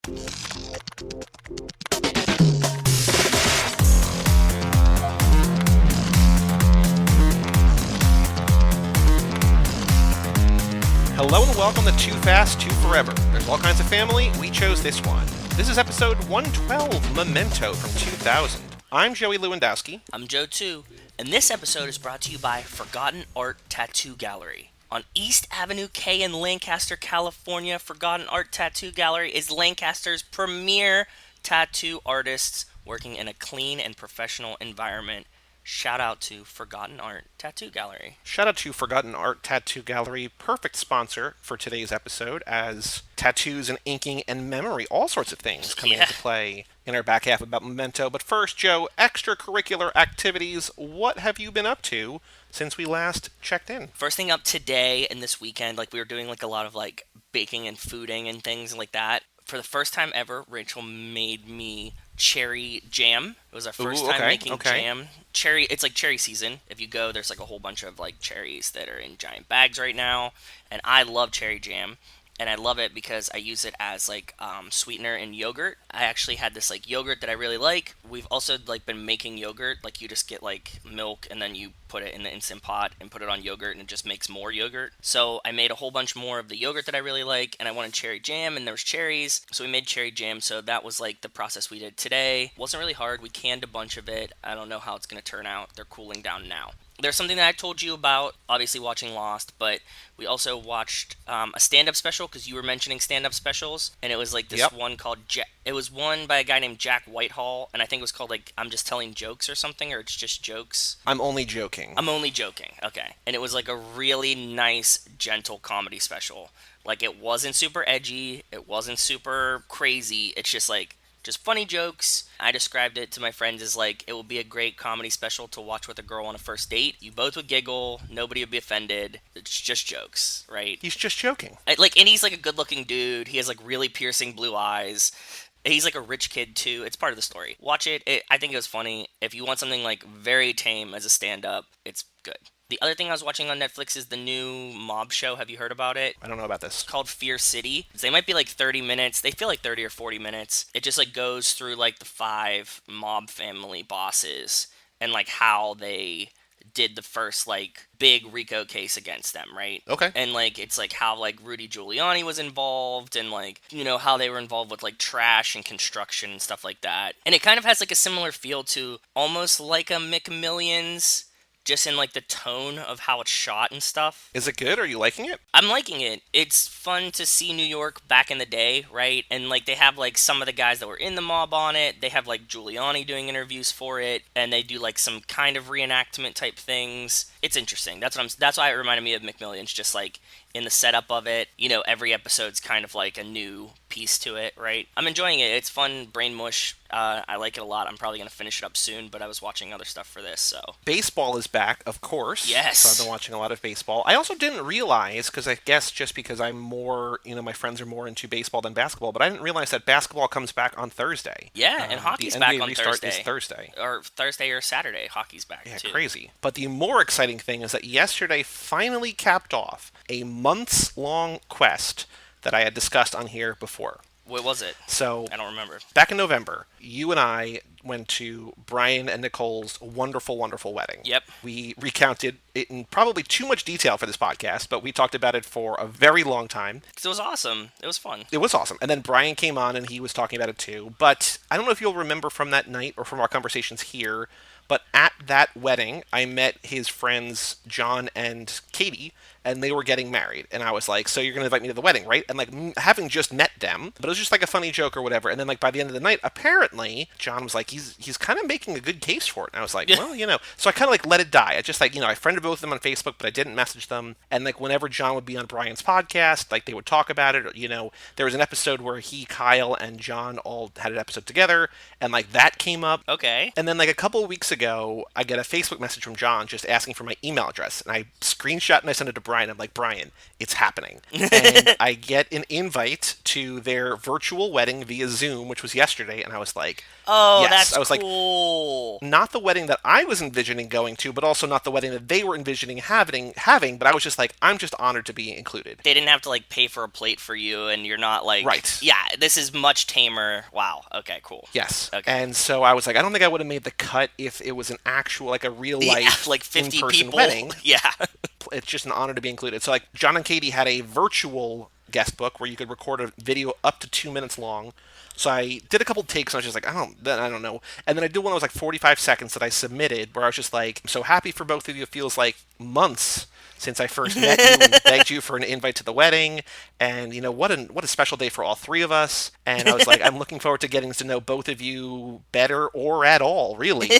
Hello and welcome to Too Fast, Too Forever. There's all kinds of family, we chose this one. This is episode 112, Memento from 2000. I'm Joey Lewandowski. I'm Joe too, and this episode is brought to you by Forgotten Art Tattoo Gallery. On East Avenue K in Lancaster, California, Forgotten Art Tattoo Gallery is Lancaster's premier tattoo artists working in a clean and professional environment. Shout out to Forgotten Art Tattoo Gallery. Shout out to Forgotten Art Tattoo Gallery, perfect sponsor for today's episode, as tattoos and inking and memory, all sorts of things come into play in our back half about Memento. But first, Joe, extracurricular activities. What have you been up to since we last checked in? First thing up today and this weekend, we were doing a lot of baking and fooding and things like that. For the first time ever, Rachel made me cherry jam. It was our first time making jam. Cherry, it's cherry season. If you go, there's a whole bunch of cherries that are in giant bags right now, and I love cherry jam. And I love it because I use it as sweetener in yogurt. I actually had this yogurt that I really like. We've also been making yogurt. You just get milk and then you put it in the Instant Pot and put it on yogurt and it just makes more yogurt. So I made a whole bunch more of the yogurt that I really like, and I wanted cherry jam, and there was cherries. So we made cherry jam. So that was the process we did today. It wasn't really hard. We canned a bunch of it. I don't know how it's going to turn out. They're cooling down now. There's something that I told you about, obviously watching Lost, but we also watched a stand-up special, because you were mentioning stand-up specials, and it was this one called, it was one by a guy named Jack Whitehall, and I think it was called I'm Just Telling Jokes or something, or It's Just Jokes. I'm Only Joking. I'm Only Joking, okay. And it was a really nice, gentle comedy special. It wasn't super edgy, it wasn't super crazy, it's just funny jokes. I described it to my friends as it will be a great comedy special to watch with a girl on a first date. You both would giggle, nobody would be offended. It's just jokes, right? He's just joking. And he's a good-looking dude. He has really piercing blue eyes. He's a rich kid too. It's part of the story. Watch it. I think it was funny. If you want something very tame as a stand-up, it's good. The other thing I was watching on Netflix is the new mob show. Have you heard about it? I don't know about this. It's called Fear City. They might be 30 minutes. They feel 30 or 40 minutes. It just goes through the 5 mob family bosses and how they did the first big RICO case against them, right? Okay. And it's how Rudy Giuliani was involved, and how they were involved with trash and construction and stuff like that. And it kind of has a similar feel to almost like a McMillions, just in the tone of how it's shot and stuff. Is it good? Are you liking it? I'm liking it. It's fun to see New York back in the day, right? And they have some of the guys that were in the mob on it. They have Giuliani doing interviews for it, and they do some kind of reenactment type things. It's interesting. That's why it reminded me of McMillions, just in the setup of it. Every episode's kind of a new piece to it, right? I'm enjoying it. It's fun, brain mush. I like it a lot. I'm probably going to finish it up soon, but I was watching other stuff for this, so. Baseball is back, of course. Yes. So I've been watching a lot of baseball. I also didn't realize, because I guess just because I'm more, my friends are more into baseball than basketball, but I didn't realize that basketball comes back on Thursday. Yeah, and hockey's back on Thursday. The NBA restart is Thursday. Or Thursday or Saturday, hockey's back too. Yeah, crazy. But the more exciting thing is that yesterday finally capped off a months-long quest that I had discussed on here before. What was it? So, I don't remember. Back in November, you and I went to Brian and Nicole's wonderful, wonderful wedding. Yep. We recounted it in probably too much detail for this podcast, but we talked about it for a very long time. Because it was awesome. It was fun. It was awesome. And then Brian came on and he was talking about it too. But I don't know if you'll remember from that night or from our conversations here, but at that wedding, I met his friends John and Katie, and they were getting married. And I was like, so you're going to invite me to the wedding, right? And having just met them, but it was just a funny joke or whatever. And then by the end of the night, apparently, John was like, he's kind of making a good case for it. And I was like, well, So I kind of let it die. I just I friended both of them on Facebook, but I didn't message them. And whenever John would be on Brian's podcast, they would talk about it. Or, there was an episode where he, Kyle, and John all had an episode together, and that came up. Okay. And then a couple of weeks ago, I get a Facebook message from John just asking for my email address. And I screenshot and I sent it to Brian. Brian. I'm like, Brian, it's happening. And I get an invite to their virtual wedding via Zoom, which was yesterday, and I was like, Oh, yes. that's I was like, cool. not the wedding that I was envisioning going to, but also not the wedding that they were envisioning having. But I was just like, I'm just honored to be included. They didn't have to like pay for a plate for you, and you're not like, Right. yeah, this is much tamer. Wow. Okay, cool. Yes. Okay. And so I was like, I don't think I would have made the cut if it was an actual, like a real Yeah, life like 50 in-person people. wedding. Yeah. It's just an honor to be included. So like John and Katie had a virtual guest book where you could record a video up to 2 minutes long. So I did a couple takes and I was just like, I don't know. And then I did one that was like 45 seconds that I submitted where I was just like, I'm so happy for both of you. It feels like months since I first met you and begged you for an invite to the wedding. And, you know, what a special day for all three of us. And I was like, I'm looking forward to getting to know both of you better or at all, really.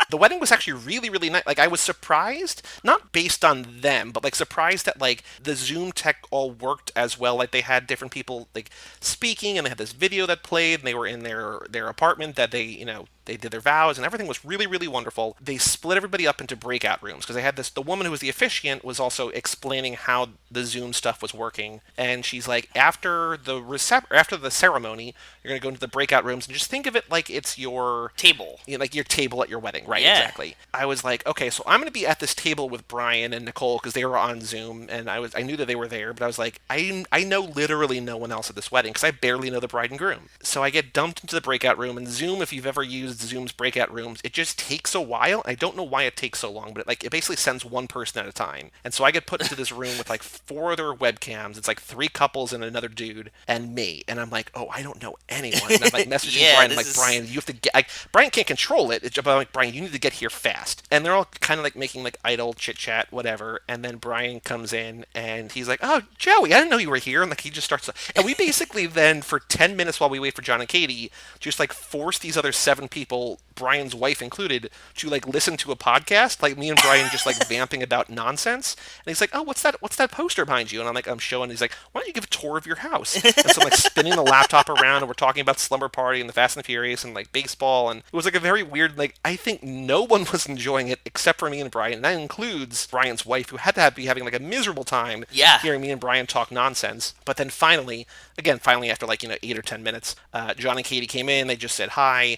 The wedding was actually really, really nice. Like, I was surprised, not based on them, but like surprised that like the Zoom tech all worked as well. Like, they had different people like speaking, and they had this video that played, and they were in their apartment that they did their vows, and everything was really, really wonderful. They split everybody up into breakout rooms because they had this. The woman who was the officiant was also explaining how the Zoom stuff was working, and she's like, after the ceremony, you're gonna go into the breakout rooms and just think of it like it's your Table. like your table at your wedding, right? Yeah. Exactly. I was like, okay, so I'm gonna be at this table with Brian and Nicole because they were on Zoom, and I knew that they were there, but I was like, I know literally no one else at this wedding because I barely know the bride and groom. So I get dumped into the breakout room, and Zoom, if you've ever used Zoom's breakout rooms, it just takes a while. I don't know why it takes so long, but it basically sends one person at a time. And so I get put into this room with like four other webcams. It's like three couples and another dude and me. And I'm like, oh, I don't know anyone. And I'm like messaging Yeah, Brian. I'm like, Brian, you have to get. Brian can't control it. But I'm like, Brian, you need to get here fast. And they're all kind of like making like idle chit chat, whatever. And then Brian comes in and he's like, oh, Joey, I didn't know you were here. And like he just starts. And we basically then for 10 minutes while we wait for John and Katie, just like force these other seven people, Brian's wife included, to like listen to a podcast, like me and Brian just like vamping about nonsense. And he's like, oh, what's that poster behind you? And I'm like, I'm showing. He's like, why don't you give a tour of your house? And so I'm like spinning the laptop around, and we're talking about Slumber Party and the Fast and the Furious and like baseball. And it was like a very weird, like, I think no one was enjoying it except for me and Brian. And that includes Brian's wife, who had to be having like a miserable time hearing me and Brian talk nonsense. But then finally after like 8 or 10 minutes, John and Katie came in. They just said hi.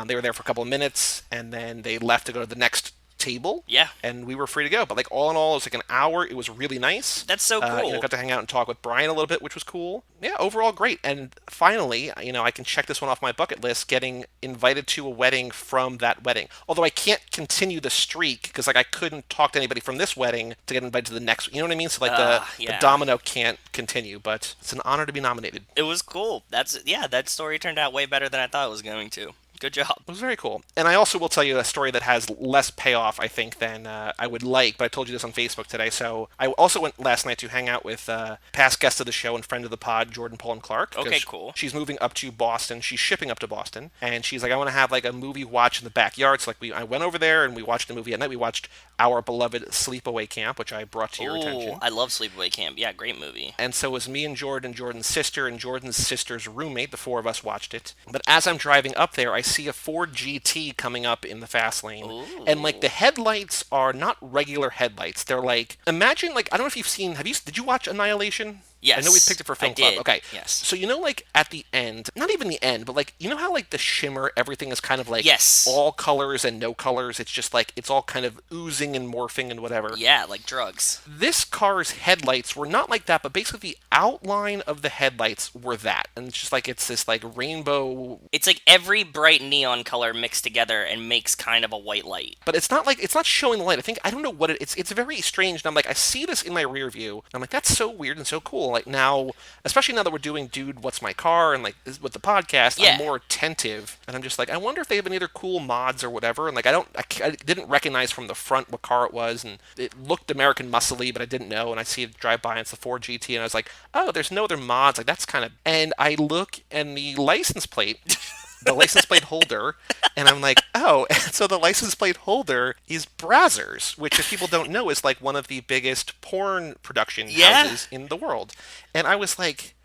They were there for a couple of minutes, and then they left to go to the next table. Yeah. And we were free to go. But like all in all, it was like an hour. It was really nice. That's so cool. Got to hang out and talk with Brian a little bit, which was cool. Yeah, overall great. And finally, I can check this one off my bucket list, getting invited to a wedding from that wedding. Although I can't continue the streak because like I couldn't talk to anybody from this wedding to get invited to the next. You know what I mean? So like the domino can't continue, but it's an honor to be nominated. It was cool. That story turned out way better than I thought it was going to. Good job. It was very cool. And I also will tell you a story that has less payoff, I think, than I would like, but I told you this on Facebook today. So I also went last night to hang out with past guest of the show and friend of the pod, Jordan Paul and Clark. Okay, cool. She's moving up to Boston. She's shipping up to Boston. And she's like, I want to have like a movie watch in the backyard. So like I went over there and we watched the movie at night. We watched our beloved Sleepaway Camp, which I brought to your attention. I love Sleepaway Camp. Yeah, great movie. And so it was me and Jordan's sister, and Jordan's sister's roommate. The four of us watched it. But as I'm driving up there, I see a Ford GT coming up in the fast lane. Ooh. And like the headlights are not regular headlights. They're like, imagine like, I don't know if you've seen, did you watch Annihilation? Yes. I know we picked it for Film Club. Okay. Yes. So like at the end, not even the end, but like, how like the shimmer, everything is kind of like all colors and no colors. It's just like, it's all kind of oozing and morphing and whatever. Yeah, like drugs. This car's headlights were not like that, but basically the outline of the headlights were that. And it's just like, it's this like rainbow. It's like every bright neon color mixed together and makes kind of a white light. But it's not showing the light. I don't know what it's very strange. And I'm like, I see this in my rear view. And I'm like, that's so weird and so cool. Like now, especially now that we're doing Dude, What's My Car? And like with the podcast, I'm more attentive. And I'm just like, I wonder if they have any other cool mods or whatever. And like, I didn't recognize from the front what car it was. And it looked American muscly, but I didn't know. And I see it drive by and it's the Ford GT. And I was like, oh, there's no other mods. Like that's kind of, and I look and the license plate, the license plate holder, and I'm like, oh, and so the license plate holder is Brazzers, which if people don't know is like one of the biggest porn production houses in the world. And I was like,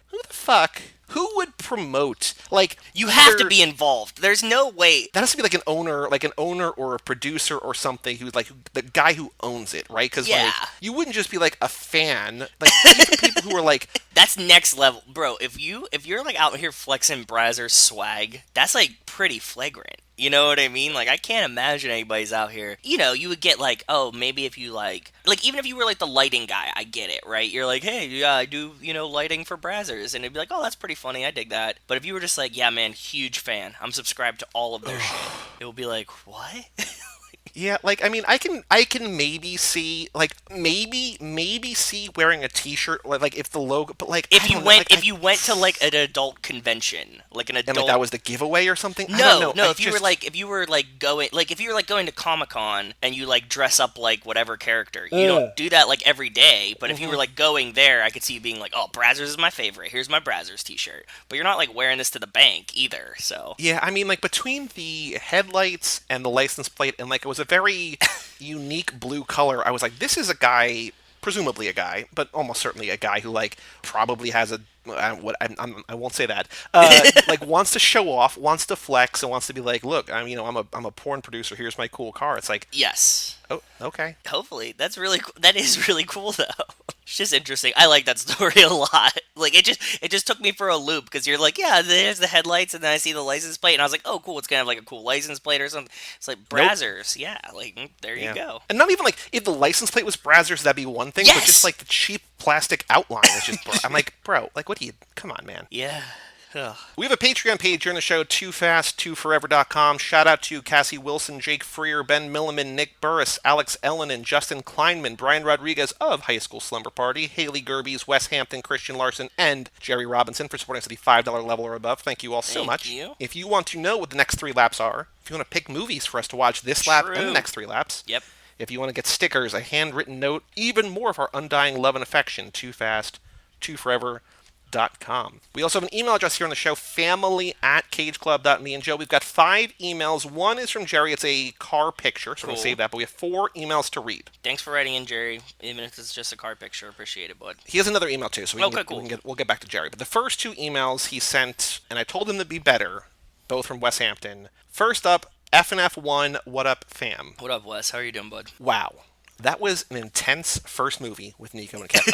who would promote Like You have to either be involved. There's no way. that has to be like an owner or a producer or something who's like the guy who owns it, right? Because Yeah. like you wouldn't just be like a fan. Like even people who are like, That's next level, bro. If you're like out here flexing Brazzers swag, that's like pretty flagrant. You know what I mean? Like I can't imagine anybody's out here. You would get like, oh, maybe if you like even if you were like the lighting guy, I get it, right? You're like, hey, yeah, I do, lighting for Brazzers, and it'd be like, oh, that's pretty funny, I dig that. But if you were just like, yeah, man, huge fan, I'm subscribed to all of their shit, it would be like, what? yeah, like I mean, I can maybe see like maybe see wearing a T-shirt like if the logo, but like I If you don't know, went like if you went to like an adult convention, like an and like adult. that was the giveaway or something. I don't No, know. no. If you were going to Comic Con and you like dress up like whatever character, you don't do that like every day. But if you were like going there, I could see you being like, "Oh, Brazzers is my favorite. Here's my Brazzers T-shirt." But you're not like wearing this to the bank either. So Yeah, I mean, like between the headlights and the license plate, and like it was a very unique blue color. I was like, this is a guy, presumably a guy, but almost certainly a guy who like probably has a I won't say that. Like wants to show off, wants to flex, and wants to be like, look, I'm a porn producer. Here's my cool car. It's like, yes, oh, okay. hopefully that is really cool though. It's just interesting. I like that story a lot. Like it just took me for a loop because you're like, yeah, there's the headlights, and then I see the license plate, and I was like, oh, cool, it's gonna have like a cool license plate or something. It's like Nope. Brazzers, yeah. Like there you Yeah. go. And not even like if the license plate was Brazzers, that'd be one thing. But just Yes. like the cheap plastic outline is just. I'm like, bro, like what do you? Come on, man. Yeah. Ugh. We have a Patreon page here on the show, 2fast2forever.com. Shout out to Cassie Wilson, Jake Freer, Ben Milliman, Nick Burris, Alex Ellen, and Justin Kleinman, Brian Rodriguez of High School Slumber Party, Haley Gerbies, Wes Hampton, Christian Larson, and Jerry Robinson for supporting us at the $5 level or above. Thank you all so Thank much. you. If you want to know what the next three laps are, if you want to pick movies for us to watch this lap and the True. next three laps, Yep. if you want to get stickers, a handwritten note, even more of our undying love and affection, 2fast2forever.com. We also have an email address here on the show, family@cageclub.me. And Joe, we've got 5 emails. One is from Jerry. It's a car picture, so we're going to Cool. save that. But we have 4 emails to read. Thanks for writing in, Jerry. Even if it's just a card picture, appreciate it, bud. He has another email, too, so Okay, cool. we'll get back to Jerry. But the first 2 emails he sent, and I told him to be better, both from Wes Hampton. First up, FNF1, what up, fam? What up, Wes? How are you doing, bud? Wow. That was an intense first movie with Nico and Kevin.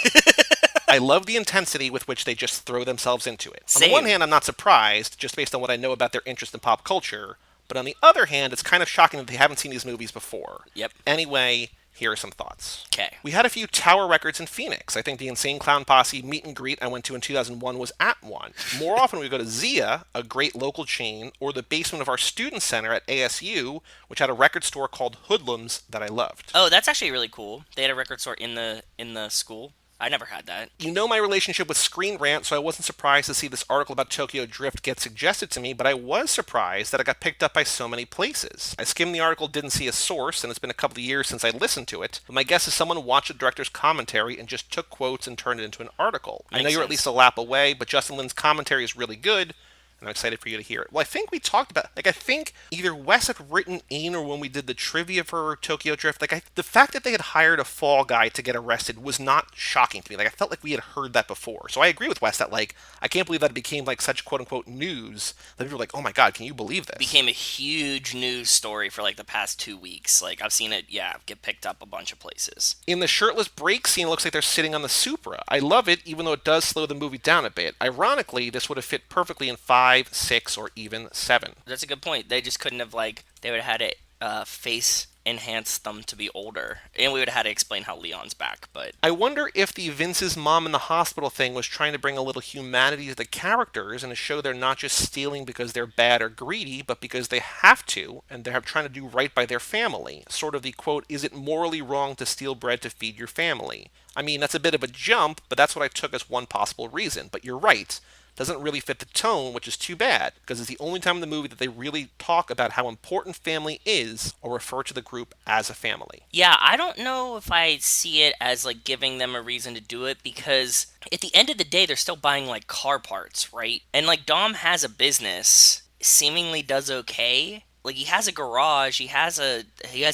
I love the intensity with which they just throw themselves into it. On Same. the one hand, I'm not surprised, just based on what I know about their interest in pop culture. But on the other hand, it's kind of shocking that they haven't seen these movies before. Yep. Anyway, here are some thoughts. Okay. We had a few Tower records in Phoenix. I think the Insane Clown Posse meet and greet I went to in 2001 was at one. More often, we go to Zia, a great local chain, or the basement of our student center at ASU, which had a record store called Hoodlums that I loved. Oh, that's actually really cool. They had a record store in the school. I never had that. You know my relationship with Screen Rant, so I wasn't surprised to see this article about Tokyo Drift get suggested to me, but I was surprised that it got picked up by so many places. I skimmed the article, didn't see a source, and it's been a couple of years since I listened to it, but my guess is someone watched the director's commentary and just took quotes and turned it into an article. I know Makes you're at sense. least a lap away, but Justin Lin's commentary is really good, and I'm excited for you to hear it. Well, I think we talked about, I think either Wes had written in or when we did the trivia for Tokyo Drift, the fact that they had hired a fall guy to get arrested was not shocking to me. I felt like we had heard that before. So I agree with Wes that, I can't believe that it became, such quote-unquote news that people were like, oh my god, can you believe this? Became a huge news story for the past 2 weeks. I've seen it, get picked up a bunch of places. In the shirtless break scene, it looks like they're sitting on the Supra. I love it, even though it does slow the movie down a bit. Ironically, this would have fit perfectly in 5, 6, or even 7. That's a good point. They just couldn't have they would have had it face enhance them to be older, and we would have had to explain how Leon's back. But I wonder if the Vince's mom in the hospital thing was trying to bring a little humanity to the characters and to show they're not just stealing because they're bad or greedy, but because they have to, and they're trying to do right by their family. Sort of the quote, is it morally wrong to steal bread to feed your family? I mean, that's a bit of a jump, but that's what I took as one possible reason. But you're right. Doesn't really fit the tone, which is too bad, because it's the only time in the movie that they really talk about how important family is or refer to the group as a family. yeah, I don't know if I see it as giving them a reason to do it, because at the end of the day, they're still buying car parts, right? And Dom has a business, seemingly does okay, Like, he has a garage, he has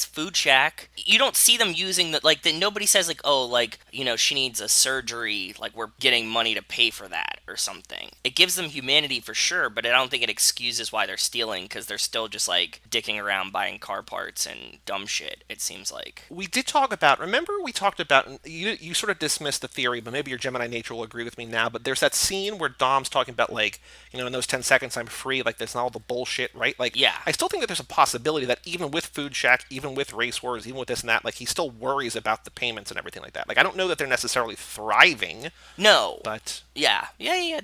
food shack. You don't see them using nobody says like, oh, like, she needs a surgery, like we're getting money to pay for that or something. It gives them humanity for sure, but I don't think it excuses why they're stealing, because they're still just like dicking around buying car parts and dumb shit, it seems like. We did talk about, remember we talked about, you sort of dismissed the theory, but maybe your Gemini nature will agree with me now, but there's that scene where Dom's talking about, like, in those 10 seconds I'm free, like, there's not all the bullshit, right? Like, Yeah. I still think that there's a possibility that even with Food Shack, even with Race Wars, even with this and that, like, he still worries about the payments and everything like that. Like, I don't know that they're necessarily thriving. No. But Yeah,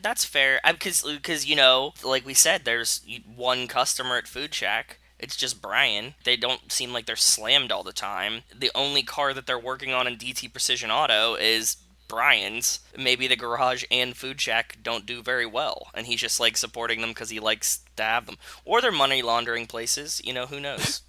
that's fair. Because like we said, there's one customer at Food Shack. It's just Brian. They don't seem like they're slammed all the time. The only car that they're working on in DT Precision Auto is Brian's. Maybe the garage and Food Shack don't do very well, and he's just like supporting them because he likes to have them. Or they're money laundering places. Who knows?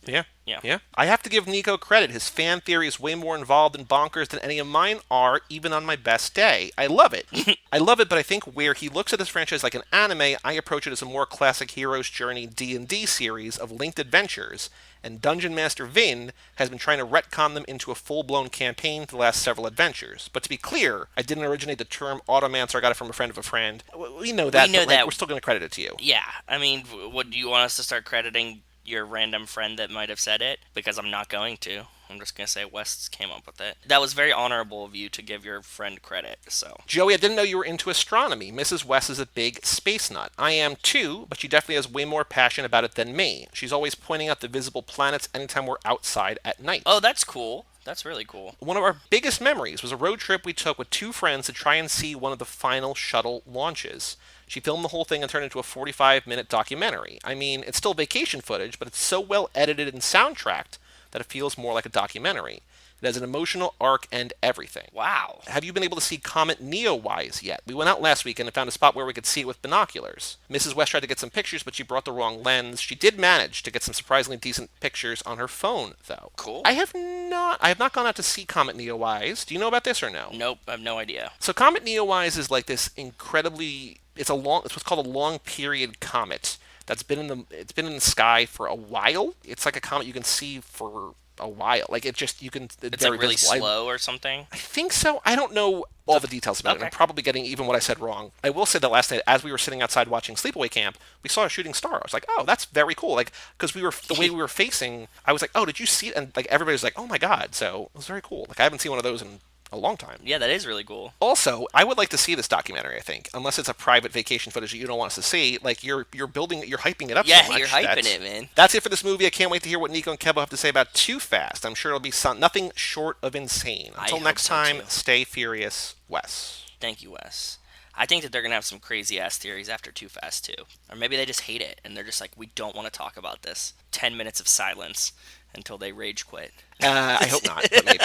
Yeah. Yeah. Yeah. I have to give Nico credit. His fan theory is way more involved and bonkers than any of mine are, even on my best day. I love it. I love it, but I think where he looks at this franchise like an anime, I approach it as a more classic hero's journey D&D series of linked adventures, and Dungeon Master Vin has been trying to retcon them into a full-blown campaign for the last several adventures. But to be clear, I didn't originate the term Automancer. I got it from a friend of a friend. We know that, but like, we're still going to credit it to you. Yeah. I mean, what do you want us to start crediting your random friend that might have said it? Because I'm not going to. I'm just going to say Wes came up with it. That was very honorable of you to give your friend credit, so. Joey, I didn't know you were into astronomy. Mrs. Wes is a big space nut. I am too, but she definitely has way more passion about it than me. She's always pointing out the visible planets anytime we're outside at night. Oh, that's cool. That's really cool. One of our biggest memories was a road trip we took with two friends to try and see one of the final shuttle launches. She filmed the whole thing and turned it into a 45-minute documentary. I mean, it's still vacation footage, but it's so well edited and soundtracked that it feels more like a documentary. It has an emotional arc and everything. Wow. Have you been able to see Comet Neowise yet? We went out last weekend and found a spot where we could see it with binoculars. Mrs. West tried to get some pictures, but she brought the wrong lens. She did manage to get some surprisingly decent pictures on her phone, though. Cool. I have not gone out to see Comet Neowise. Do you know about this or no? Nope, I have no idea. So Comet Neowise is like this incredibly, it's what's called a long period comet that's been in the sky for a while. It's like a comet you can see for a while. Like, it's like really slow or something? I think so. I don't know all the details about it. I'm probably getting even what I said wrong. I will say that last night, as we were sitting outside watching Sleepaway Camp, we saw a shooting star. I was like, oh, that's very cool. Like, because the way we were facing, I was like, oh, did you see it? And like, everybody was like, oh my God. So it was very cool. Like, I haven't seen one of those in a long time. Yeah, that is really cool. Also, I would like to see this documentary, I think. Unless it's a private vacation footage that you don't want us to see. Like, you're hyping it up so much. Yeah, you're hyping it, man. That's it for this movie. I can't wait to hear what Nico and Kevo have to say about Too Fast. I'm sure it'll be nothing short of insane. Until next time, stay furious, Wes. Thank you, Wes. I think that they're going to have some crazy-ass theories after Too Fast, too. Or maybe they just hate it, and they're just like, we don't want to talk about this. 10 minutes of silence until they rage quit. I hope not, but maybe.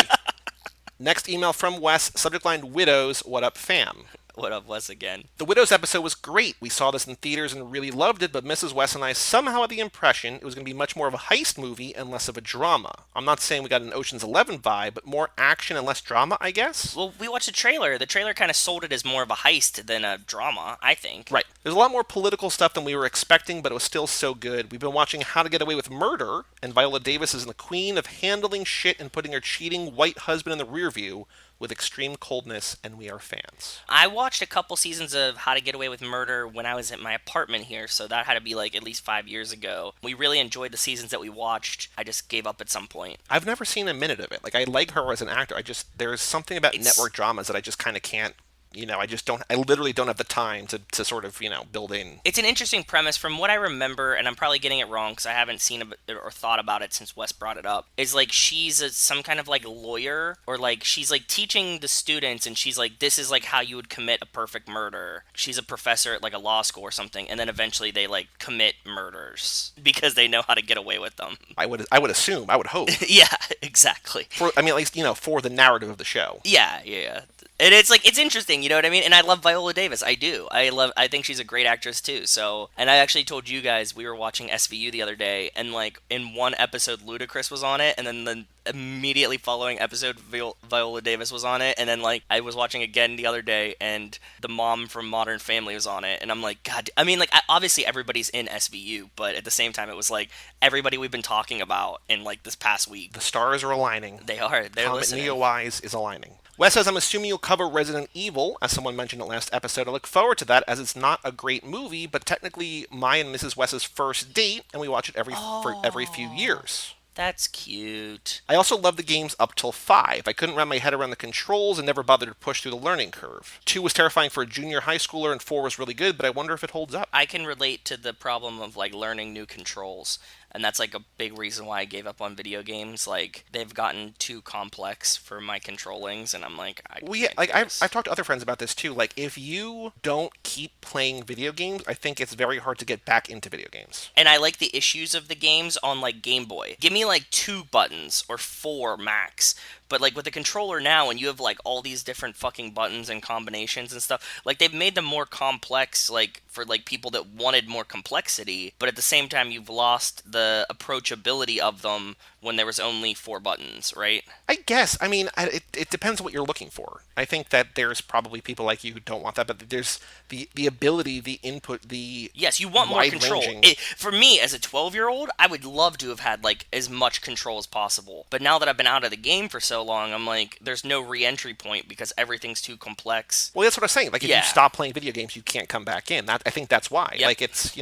Next email from Wes, subject line Widows, what up fam? What up, Wes again? The Widows episode was great. We saw this in theaters and really loved it, but Mrs. Wes and I somehow had the impression it was going to be much more of a heist movie and less of a drama. I'm not saying we got an Ocean's 11 vibe, but more action and less drama, I guess? Well, we watched the trailer. The trailer kind of sold it as more of a heist than a drama, I think. Right. There's a lot more political stuff than we were expecting, but it was still so good. We've been watching How to Get Away with Murder, and Viola Davis is the queen of handling shit and putting her cheating white husband in the rear view with extreme coldness, and we are fans. I watched a couple seasons of How to Get Away with Murder when I was at my apartment here, so that had to be like at least 5 years ago. We really enjoyed the seasons that we watched. I just gave up at some point. I've never seen a minute of it. Like, I like her as an actor. There's something about network dramas that I just kind of can't, I literally don't have the time to sort of, build in. It's an interesting premise from what I remember, and I'm probably getting it wrong because I haven't seen it or thought about it since Wes brought it up, is like she's some kind of like lawyer, or like she's like teaching the students, and she's like, this is like how you would commit a perfect murder. She's a professor at like a law school or something, and then eventually they like commit murders because they know how to get away with them. I would assume, I would hope. Yeah, exactly. At least, for the narrative of the show. Yeah. And it's like it's interesting, you know what I mean? And I love Viola Davis. I do. I think she's a great actress too. So, and I actually told you guys we were watching SVU the other day, and like in one episode Ludacris was on it, and then the immediately following episode Viola Davis was on it, and then like I was watching again the other day, and the mom from Modern Family was on it, and I'm like, God, I mean, like obviously everybody's in SVU, but at the same time it was like everybody we've been talking about in like this past week. The stars are aligning. They are. They're Comet listening. Neowise is aligning. Wes says, I'm assuming you'll cover Resident Evil, as someone mentioned in the last episode. I look forward to that, as it's not a great movie, but technically my and Mrs. Wes's first date, and we watch it for every few years. That's cute. I also love the games up till 5. I couldn't wrap my head around the controls and never bothered to push through the learning curve. 2 was terrifying for a junior high schooler, and 4 was really good, but I wonder if it holds up. I can relate to the problem of like learning new controls, and that's like a big reason why I gave up on video games. Like they've gotten too complex for my controllings, and I'm like, I Well, yeah, can't like do this. I've talked to other friends about this too. Like, if you don't keep playing video games, I think it's very hard to get back into video games. And I like the issues of the games on like Game Boy. Give me like 2 buttons or 4 max. But like with the controller now, and you have like all these different fucking buttons and combinations and stuff, like they've made them more complex, like for like people that wanted more complexity. But at the same time, you've lost the approachability of them when there was only 4 buttons, right? I guess. I mean, it depends on what you're looking for. I think that there's probably people like you who don't want that, but there's the ability, the input, the Yes, you want more control. wide-ranging. For me, as a 12-year-old, I would love to have had like as much control as possible. But now that I've been out of the game for so long, I'm like, there's no re-entry point because everything's too complex. Well, that's what I'm saying. Like, if you Yeah. stop playing video games, you can't come back in. I think that's why. Yep. Like, it's,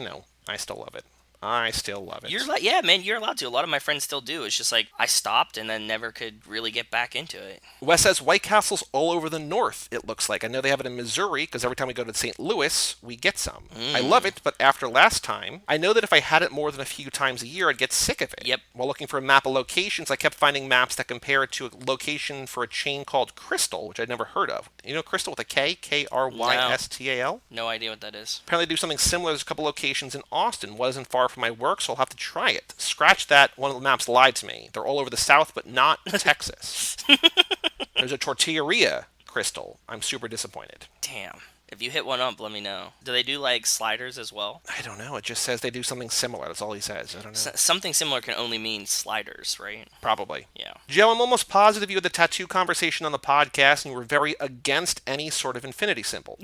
I still love it. I still love it. You're like, yeah, man, you're allowed to. A lot of my friends still do. It's just like I stopped and then never could really get back into it. Wes says White Castle's all over the north, it looks like. I know they have it in Missouri, because every time we go to St. Louis, we get some. I love it, but after last time, I know that if I had it more than a few times a year, I'd get sick of it. Yep. While looking for a map of locations, I kept finding maps that compare it to a location for a chain called Crystal, which I'd never heard of. You know Crystal with a K? Krystal? No idea what that is. Apparently they do something similar. There's a couple locations in Austin. Wasn't far from my work, so I'll have to try it. Scratch that, one of the maps lied to me. They're all over the South, but not Texas. There's a tortilleria, Crystal. I'm super disappointed. Damn. If you hit one up, let me know. Do they do like sliders as well? I don't know. It just says they do something similar. That's all he says. I don't know. Something similar can only mean sliders, right? Probably. Yeah. Joe, I'm almost positive you had the tattoo conversation on the podcast and you were very against any sort of infinity symbol.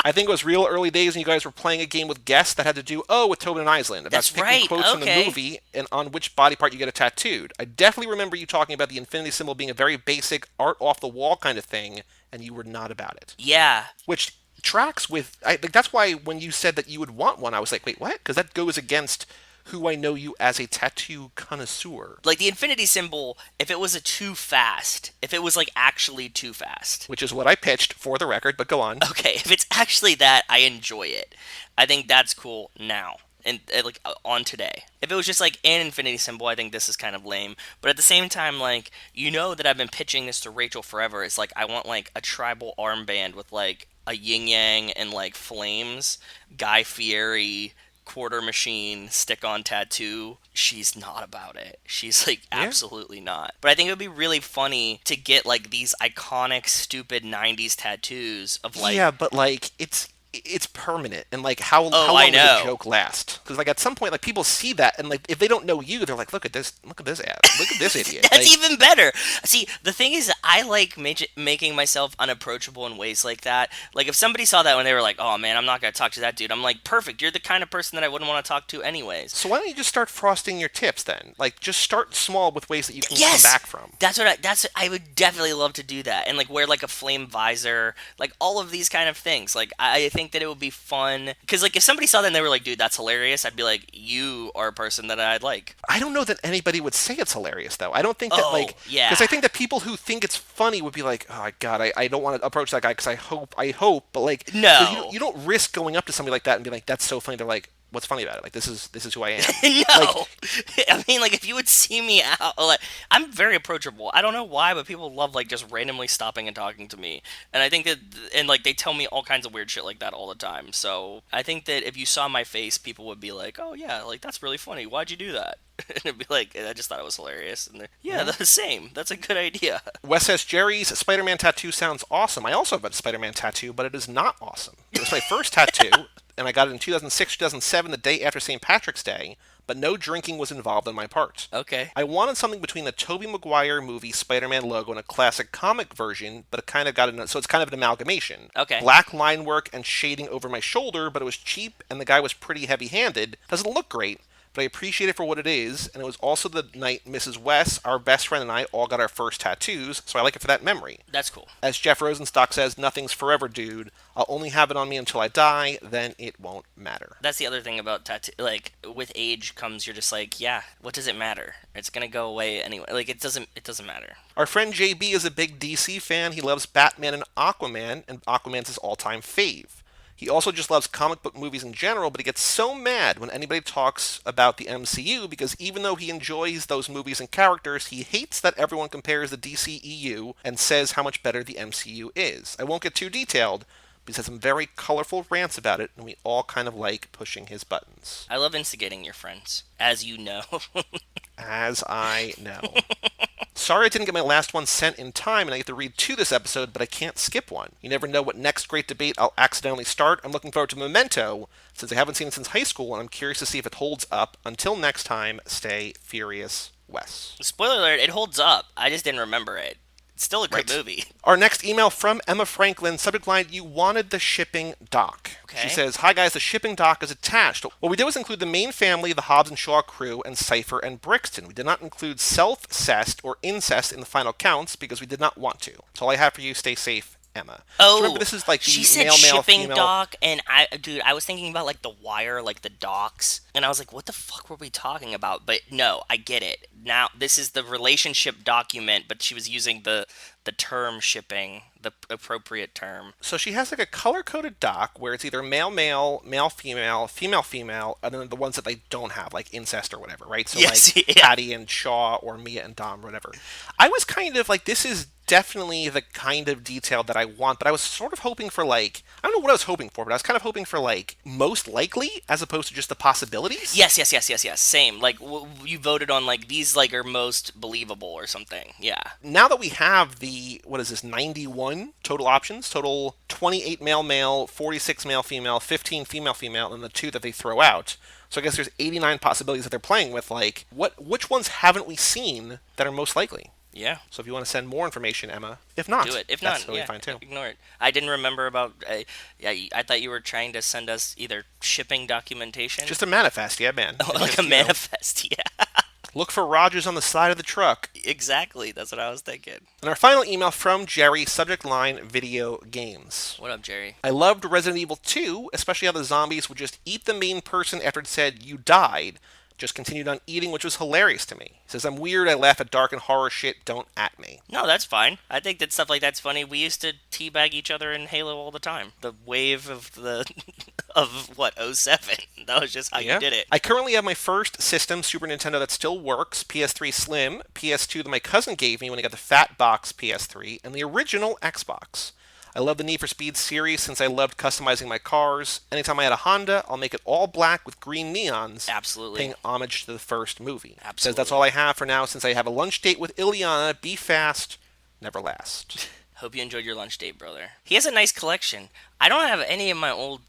I think it was real early days when you guys were playing a game with guests that had to do, with Tobin and Island. About That's picking right, quotes from the okay. movie and on which body part you get it tattooed. I definitely remember you talking about the infinity symbol being a very basic art off the wall kind of thing, and you were not about it. Yeah. Which tracks with, that's why when you said that you would want one, I was like, wait, what? Because that goes against who I know you as a tattoo connoisseur. Like the infinity symbol, if it was if it was like actually too fast. Which is what I pitched, for the record, but go on. Okay, if it's actually that, I enjoy it. I think that's cool now. And like on today. If it was just like an infinity symbol, I think this is kind of lame. But at the same time, like, you know that I've been pitching this to Rachel forever. It's like I want like a tribal armband with like a yin yang and like flames, Guy Fieri quarter machine stick-on tattoo. She's not about it. She's like absolutely not. But I think it would be really funny to get like these iconic stupid 90s tattoos of like Yeah, but like it's permanent, and like how Oh, long I does know. a joke last? Because like at some point, like people see that, and like if they don't know you, they're like, look at this ass, look at this idiot. That's Like, even better. See, the thing is, I like making myself unapproachable in ways like that. Like, if somebody saw that when they were like, oh man, I'm not going to talk to that dude, I'm like, perfect. You're the kind of person that I wouldn't want to talk to anyways. so why don't you just start frosting your tips then? Like just start small with ways that you can Yes! come back from. I would definitely love to do that. And, like, wear, like, a flame visor. Like, all of these kind of things. Like, I think that it would be fun. Because, like, if somebody saw that and they were like, dude, that's hilarious, I'd be like, you are a person that I'd like. I don't know that anybody would say it's hilarious though. I don't think that Oh, yeah. because I think that people who think it's funny would be like, oh God, I don't want to approach that guy because I hope, but like, No. 'cause you don't risk going up to somebody like that and be like, that's so funny. They're like, what's funny about it? Like this is who I am. Like, No, I mean, like if you would see me out, like I'm very approachable. I don't know why, but people love like just randomly stopping and talking to me, and I think that, and like they tell me all kinds of weird shit like that all the time. So I think that if you saw my face, people would be like, "Oh yeah, like that's really funny. Why'd you do that?" And it'd be like, I just thought it was hilarious. And yeah, yeah. the same. That's a good idea. Wes says Jerry's Spider-Man tattoo sounds awesome. I also have a Spider-Man tattoo, but it is not awesome. It was my first tattoo, and I got it in 2006, 2007, the day after St. Patrick's Day, but no drinking was involved on my part. Okay. I wanted something between the Tobey Maguire movie Spider-Man logo and a classic comic version, but it kind of got so it's kind of an amalgamation. Okay. Black line work and shading over my shoulder, but it was cheap and the guy was pretty heavy-handed. Doesn't look great, but I appreciate it for what it is, and it was also the night Mrs. West, our best friend, and I all got our first tattoos, so I like it for that memory. That's cool. As Jeff Rosenstock says, nothing's forever, dude. I'll only have it on me until I die, then it won't matter. That's the other thing about tattoo. Like with age comes, you're just like, yeah, what does it matter? It's gonna go away anyway. Like it doesn't. It doesn't matter. Our friend JB is a big DC fan. He loves Batman and Aquaman's his all-time fave. He also just loves comic book movies in general, but he gets so mad when anybody talks about the MCU because even though he enjoys those movies and characters, he hates that everyone compares the DCEU and says how much better the MCU is. I won't get too detailed, but he has some very colorful rants about it, and we all kind of like pushing his buttons. I love instigating your friends, as you know. As I know. Sorry I didn't get my last one sent in time and I get to read two this episode, but I can't skip one. You never know what next great debate I'll accidentally start. I'm looking forward to Memento, since I haven't seen it since high school, and I'm curious to see if it holds up. Until next time, stay furious, Wes. Spoiler alert, it holds up. I just didn't remember it. It's still a good movie. Our next email from Emma Franklin, subject line, you wanted the shipping doc. Okay. She says, hi guys, the shipping doc is attached. What we did was include the main family, the Hobbs and Shaw crew, and Cypher and Brixton. We did not include self-cest or incest in the final counts because we did not want to. That's all I have for you. Stay safe, Emma. Oh, so remember, this is like the she said male, shipping female doc, and I was thinking about like The Wire, like the docs, and I was like, what the fuck were we talking about? But no, I get it. Now, this is the relationship document, but she was using the term shipping, the appropriate term. So she has like a color-coded doc where it's either male, male, male, female, female, female, and then the ones that they don't have, like incest or whatever, right? So yes, like yeah. Patty and Shaw or Mia and Dom or whatever. I was kind of like, this is definitely the kind of detail that I want, but I was sort of hoping for like, I don't know what I was hoping for, but I was kind of hoping for like most likely as opposed to just the possibilities. Yes. Same. Like you voted on like these like are most believable or something. Yeah. Now that we have the, what is this, 91 total options, total 28 male male, 46 male female, 15 female female, and the two that they throw out. So I guess there's 89 possibilities that they're playing with. Like, which ones haven't we seen that are most likely? Yeah. So if you want to send more information, Emma, if not, do it. If that's not, totally yeah, fine too. ignore it. I didn't remember about. I thought you were trying to send us either shipping documentation, Just a manifest, yeah, man. oh, like just, a manifest. Yeah. Look for Rogers on the side of the truck. Exactly. That's what I was thinking. And our final email from Jerry, subject line, video games. What up, Jerry? I loved Resident Evil 2, especially how the zombies would just eat the main person after it said, you died. Just continued on eating, which was hilarious to me. He says, I'm weird, I laugh at dark and horror shit, don't at me. No, that's fine. I think that stuff like that's funny. We used to teabag each other in Halo all the time. The wave of the of what, '07. That was just how you did it. I currently have my first system, Super Nintendo, that still works, PS3 Slim, PS2 that my cousin gave me when he got the fat box PS3, and the original Xbox. I love the Need for Speed series since I loved customizing my cars. Anytime I had a Honda, I'll make it all black with green neons. Absolutely. Paying homage to the first movie. Absolutely. Says that's all I have for now since I have a lunch date with Ileana. Be fast, never last. Hope you enjoyed your lunch date, brother. He has a nice collection. I don't have any of my old...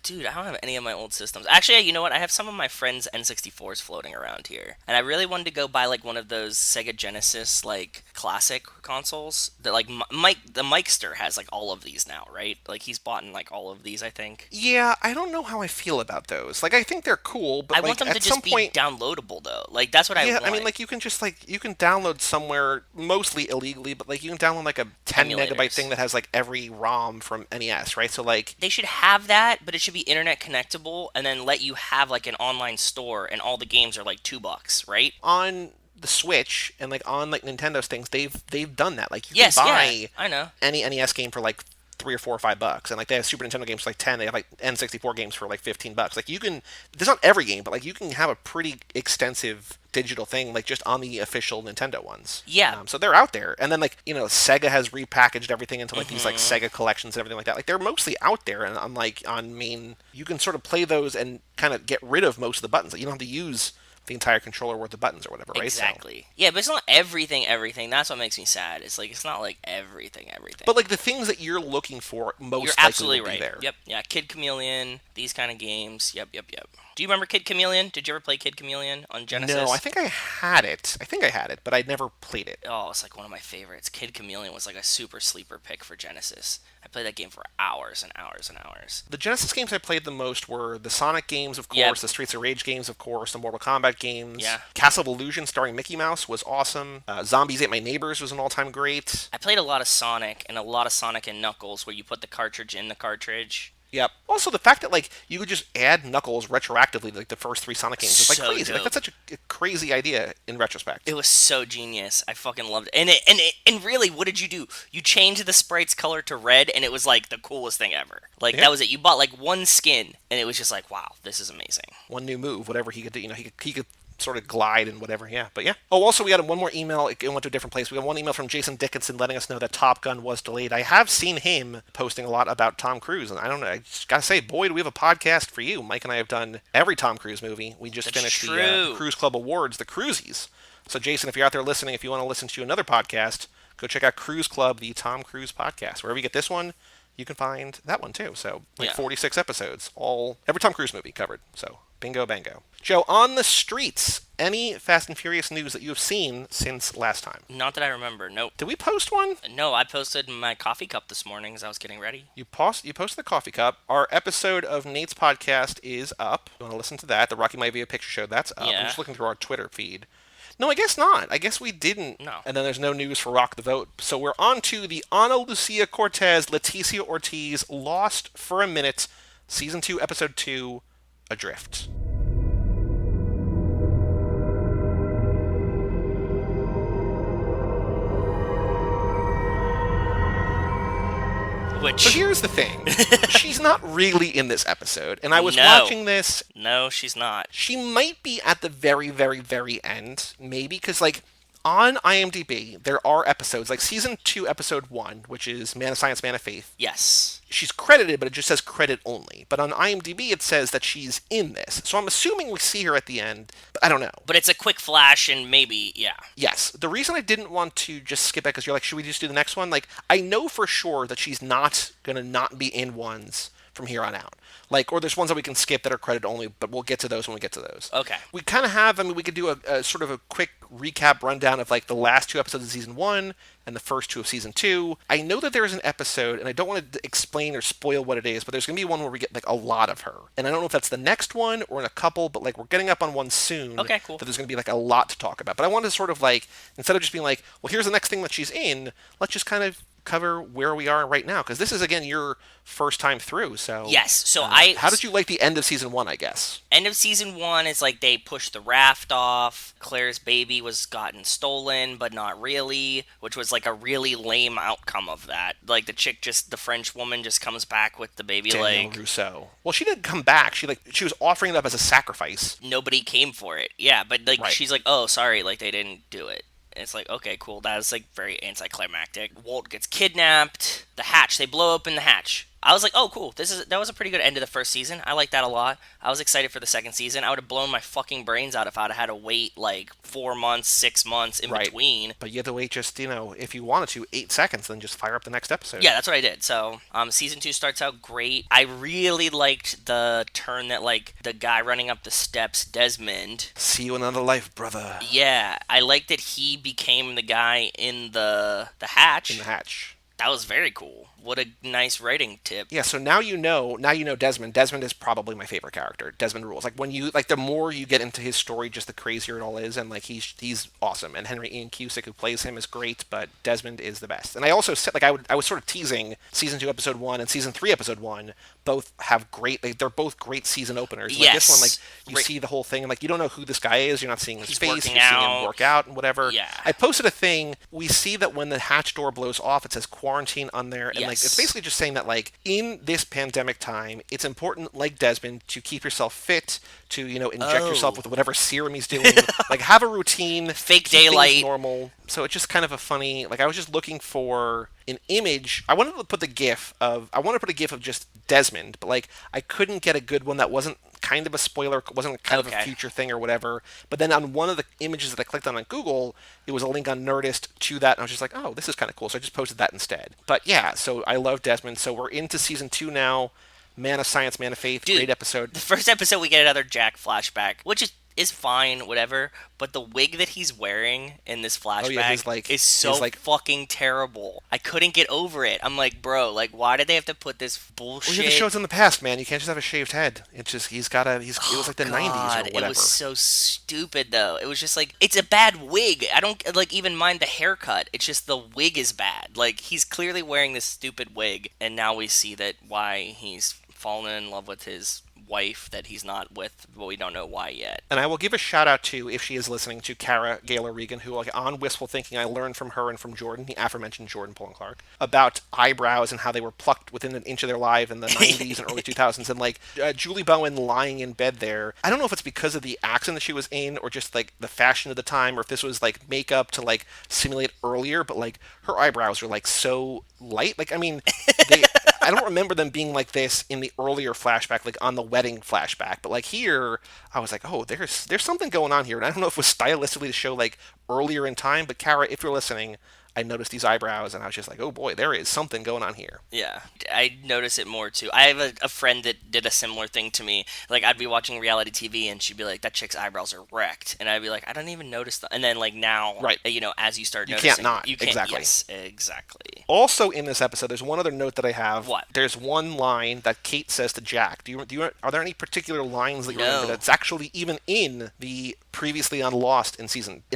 Dude, I don't have any of my old systems. Actually, you know what? I have some of my friends' N64s floating around here. And I really wanted to go buy, like, one of those Sega Genesis, like, classic consoles. That, like, the Mikester has, like, all of these now, right? Like, he's bought in, like, all of these, I think. Yeah, I don't know how I feel about those. Like, I think they're cool, but, I like, want them at to some just point... be downloadable, though. Like, that's what I want. Yeah, I mean, like, you can just, like, you can download somewhere, mostly illegally, but, like, you can download, like, a 10 megabyte thing that has, like, every ROM from NES, right? So, like... They should have that, but it should be internet connectable and then let you have like an online store and all the games are like $2, right? On the Switch and like on like Nintendo's things, they've done that. Like you Yes, can buy yeah, I know. any NES game for like $3 or $4 or $5, and like they have Super Nintendo games for like 10. They have like N64 games for like $15. Like you can, there's not every game, but like you can have a pretty extensive digital thing like just on the official Nintendo ones. Yeah. So they're out there, and then like Sega has repackaged everything into like these like Sega collections and everything like that. Like they're mostly out there, and on main, you can sort of play those and kind of get rid of most of the buttons. Like, you don't have to use the entire controller worth of buttons or whatever, right? Exactly. Yeah, but it's not everything. That's what makes me sad. It's like it's not like everything. But like the things that you're looking for most You're likely absolutely will be right. there. Yep. Yeah. Kid Chameleon. These kind of games. Yep. Do you remember Kid Chameleon? Did you ever play Kid Chameleon on Genesis? No, I think I had it, but I never played it. Oh, it's like one of my favorites. Kid Chameleon was like a super sleeper pick for Genesis. I played that game for hours and hours and hours. The Genesis games I played the most were the Sonic games, of course, the Streets of Rage games, of course, the Mortal Kombat games. Yeah. Castle of Illusion starring Mickey Mouse was awesome. Zombies Ate My Neighbors was an all-time great. I played a lot of Sonic and Knuckles where you put the cartridge in the cartridge. Yep. Also, the fact that like you could just add Knuckles retroactively to like the first 3 Sonic games is like crazy. Dope. Like that's such a crazy idea in retrospect. It was so genius. I fucking loved it. And really, what did you do? You changed the sprite's color to red, and it was like the coolest thing ever. Like that was it. You bought like one skin, and it was just like, wow, this is amazing. One new move, whatever he could do. He could sort of glide and whatever, yeah. But yeah. Oh, also we got one more email. It went to a different place. We got one email from Jason Dickinson letting us know that Top Gun was delayed. I have seen him posting a lot about Tom Cruise, and I don't know. I just gotta say, boy, do we have a podcast for you. Mike and I have done every Tom Cruise movie. We just finished the Cruise Club Awards, the Cruisies. So Jason, if you're out there listening, if you want to listen to another podcast, go check out Cruise Club, the Tom Cruise podcast. Wherever you get this one, you can find that one too. So 46 episodes, every Tom Cruise movie covered. So bingo bango. Joe, on the streets, any Fast and Furious news that you have seen since last time? Not that I remember. Nope. Did we post one? No, I posted my coffee cup this morning as I was getting ready. You posted the coffee cup. Our episode of Nate's podcast is up. You want to listen to that? The Rocky Maivia Picture Show, that's up. Yeah. I'm just looking through our Twitter feed. No, I guess not. I guess we didn't. No. And then there's no news for Rock the Vote. So we're on to the Ana Lucia Cortez, Leticia Ortiz, Lost for a Minute, Season 2, Episode 2, Adrift. So here's the thing. She's not really in this episode. And I was watching this. No, she's not. She might be at the very, very, very end. Maybe. Because, like, on IMDb, there are episodes, like Season 2, Episode 1, which is Man of Science, Man of Faith. Yes. She's credited, but it just says credit only. But on IMDb, it says that she's in this. So I'm assuming we see her at the end, but I don't know. But it's a quick flash, and maybe, yeah. Yes. The reason I didn't want to just skip it, because you're like, should we just do the next one? Like, I know for sure that she's not going to not be in ones from here on out. Like, or there's ones that we can skip that are credit only, but we'll get to those when we get to those. Okay. We kind of have, we could do a sort of a quick recap rundown of, like, the last 2 episodes of Season 1 and the first 2 of Season 2. I know that there's an episode, and I don't want to explain or spoil what it is, but there's going to be one where we get, like, a lot of her. And I don't know if that's the next one or in a couple, but, like, we're getting up on one soon. Okay, cool. That there's going to be, like, a lot to talk about. But I wanted to sort of, like, instead of just being like, well, here's the next thing that she's in, let's just kind of cover where we are right now, because this is again your first time through. So yes, so how did you like the end of Season 1? I guess end of Season 1 is like they pushed the raft off. Claire's baby was gotten stolen, but not really, which was like a really lame outcome of that. Like the French woman just comes back with the baby. Danielle Rousseau. Well, she didn't come back. She was offering it up as a sacrifice. Nobody came for it. Yeah, but like she's like, oh, sorry, like they didn't do it. And it's like, okay, cool. That is like very anticlimactic. Walt gets kidnapped. The hatch. They blow open the hatch. I was like, oh, cool. That was a pretty good end of the first season. I like that a lot. I was excited for the second season. I would have blown my fucking brains out if I'd have had to wait like 4 months, 6 months in between. But you had to wait just, if you wanted to, 8 seconds, then just fire up the next episode. Yeah, that's what I did. So, Season 2 starts out great. I really liked the turn that, like, the guy running up the steps, Desmond. See you in another life, brother. Yeah, I liked that he became the guy in the hatch. In the hatch. That was very cool. What a nice writing tip. Yeah, so now you know Desmond. Desmond is probably my favorite character. Desmond rules. Like the more you get into his story, just the crazier it all is, and like he's awesome. And Henry Ian Cusick, who plays him, is great, but Desmond is the best. And I also said, like, I was sort of teasing Season 2, Episode 1 and Season 3, Episode 1 both have great, they're both great season openers. Like yes. This one, like, you see the whole thing, and like, you don't know who this guy is, you're not seeing his face, you're seeing out. him work out and whatever. Yeah. I posted a thing, we see that when the hatch door blows off, it says quarantine on there, and yes. Like, it's Yes. basically just saying that, like, in this pandemic time, it's important, like Desmond, to keep yourself fit, to, inject yourself Oh. with whatever serum he's doing. Like, have a routine, Fake keep things daylight. normal. So it's just kind of a funny, like, I was just looking for an image. I wanted to put the gif of, I wanted to put a gif of just Desmond, but, like, I couldn't get a good one that wasn't kind of a spoiler, wasn't kind of a Okay. future thing or whatever. But then on one of the images that I clicked on Google, it was a link on Nerdist to that, and I was just like, oh, this is kind of cool. So I just posted that instead. But yeah, so I love Desmond. So we're into season 2 now. Man of Science, Man of Faith, Dude, great episode. the first episode we get another Jack flashback, which is fine, whatever. But the wig that he's wearing in this Oh yeah, flashback is so fucking terrible. I couldn't get over it. I'm like, bro, like, why did they have to put this Well, yeah, the bullshit? show's in the past, man. You can't just have a shaved head. It's just it was Oh like the '90s or God, it was whatever. so stupid though. It was just like it's a bad wig. I don't like even mind the haircut. It's just the wig is bad. Like he's clearly wearing this stupid wig, and now we see that why he's fallen in love with his wife that he's not with, but we don't know why yet. And I will give a shout out to, if she is listening, to Kara Gaylor Regan, who, like, on Wistful Thinking, I learned from her and from Jordan, the aforementioned Jordan Pullen Clark, about eyebrows and how they were plucked within an inch of their life in the 90s and early 2000s. And, like, Julie Bowen lying in bed there, I don't know if it's because of the accent that she was in or just, like, the fashion of the time, or if this was, like, makeup to, like, simulate earlier, but, like, her eyebrows were, like, so light. Like, I mean, they. I don't remember them being like this in the earlier flashback, like on the wedding flashback. But like here, I was like, oh, there's something going on here, and I don't know if it was stylistically to show like earlier in time. But Kara, if you're listening, I noticed these eyebrows, and I was just like, oh boy, there is something going on here. Yeah, I notice it more too. I have a friend that did a similar thing to me. Like, I'd be watching reality TV and she'd be like, that chick's eyebrows are wrecked. And I'd be like, I don't even notice that. And then, like, now, Right. as you start You can't noticing, not. you can't. Exactly. Yes, exactly. Also in this episode, there's one other note that I have. What? There's one line that Kate says to Jack. Are there any particular lines that you remember No. that's actually even in the previously on Lost in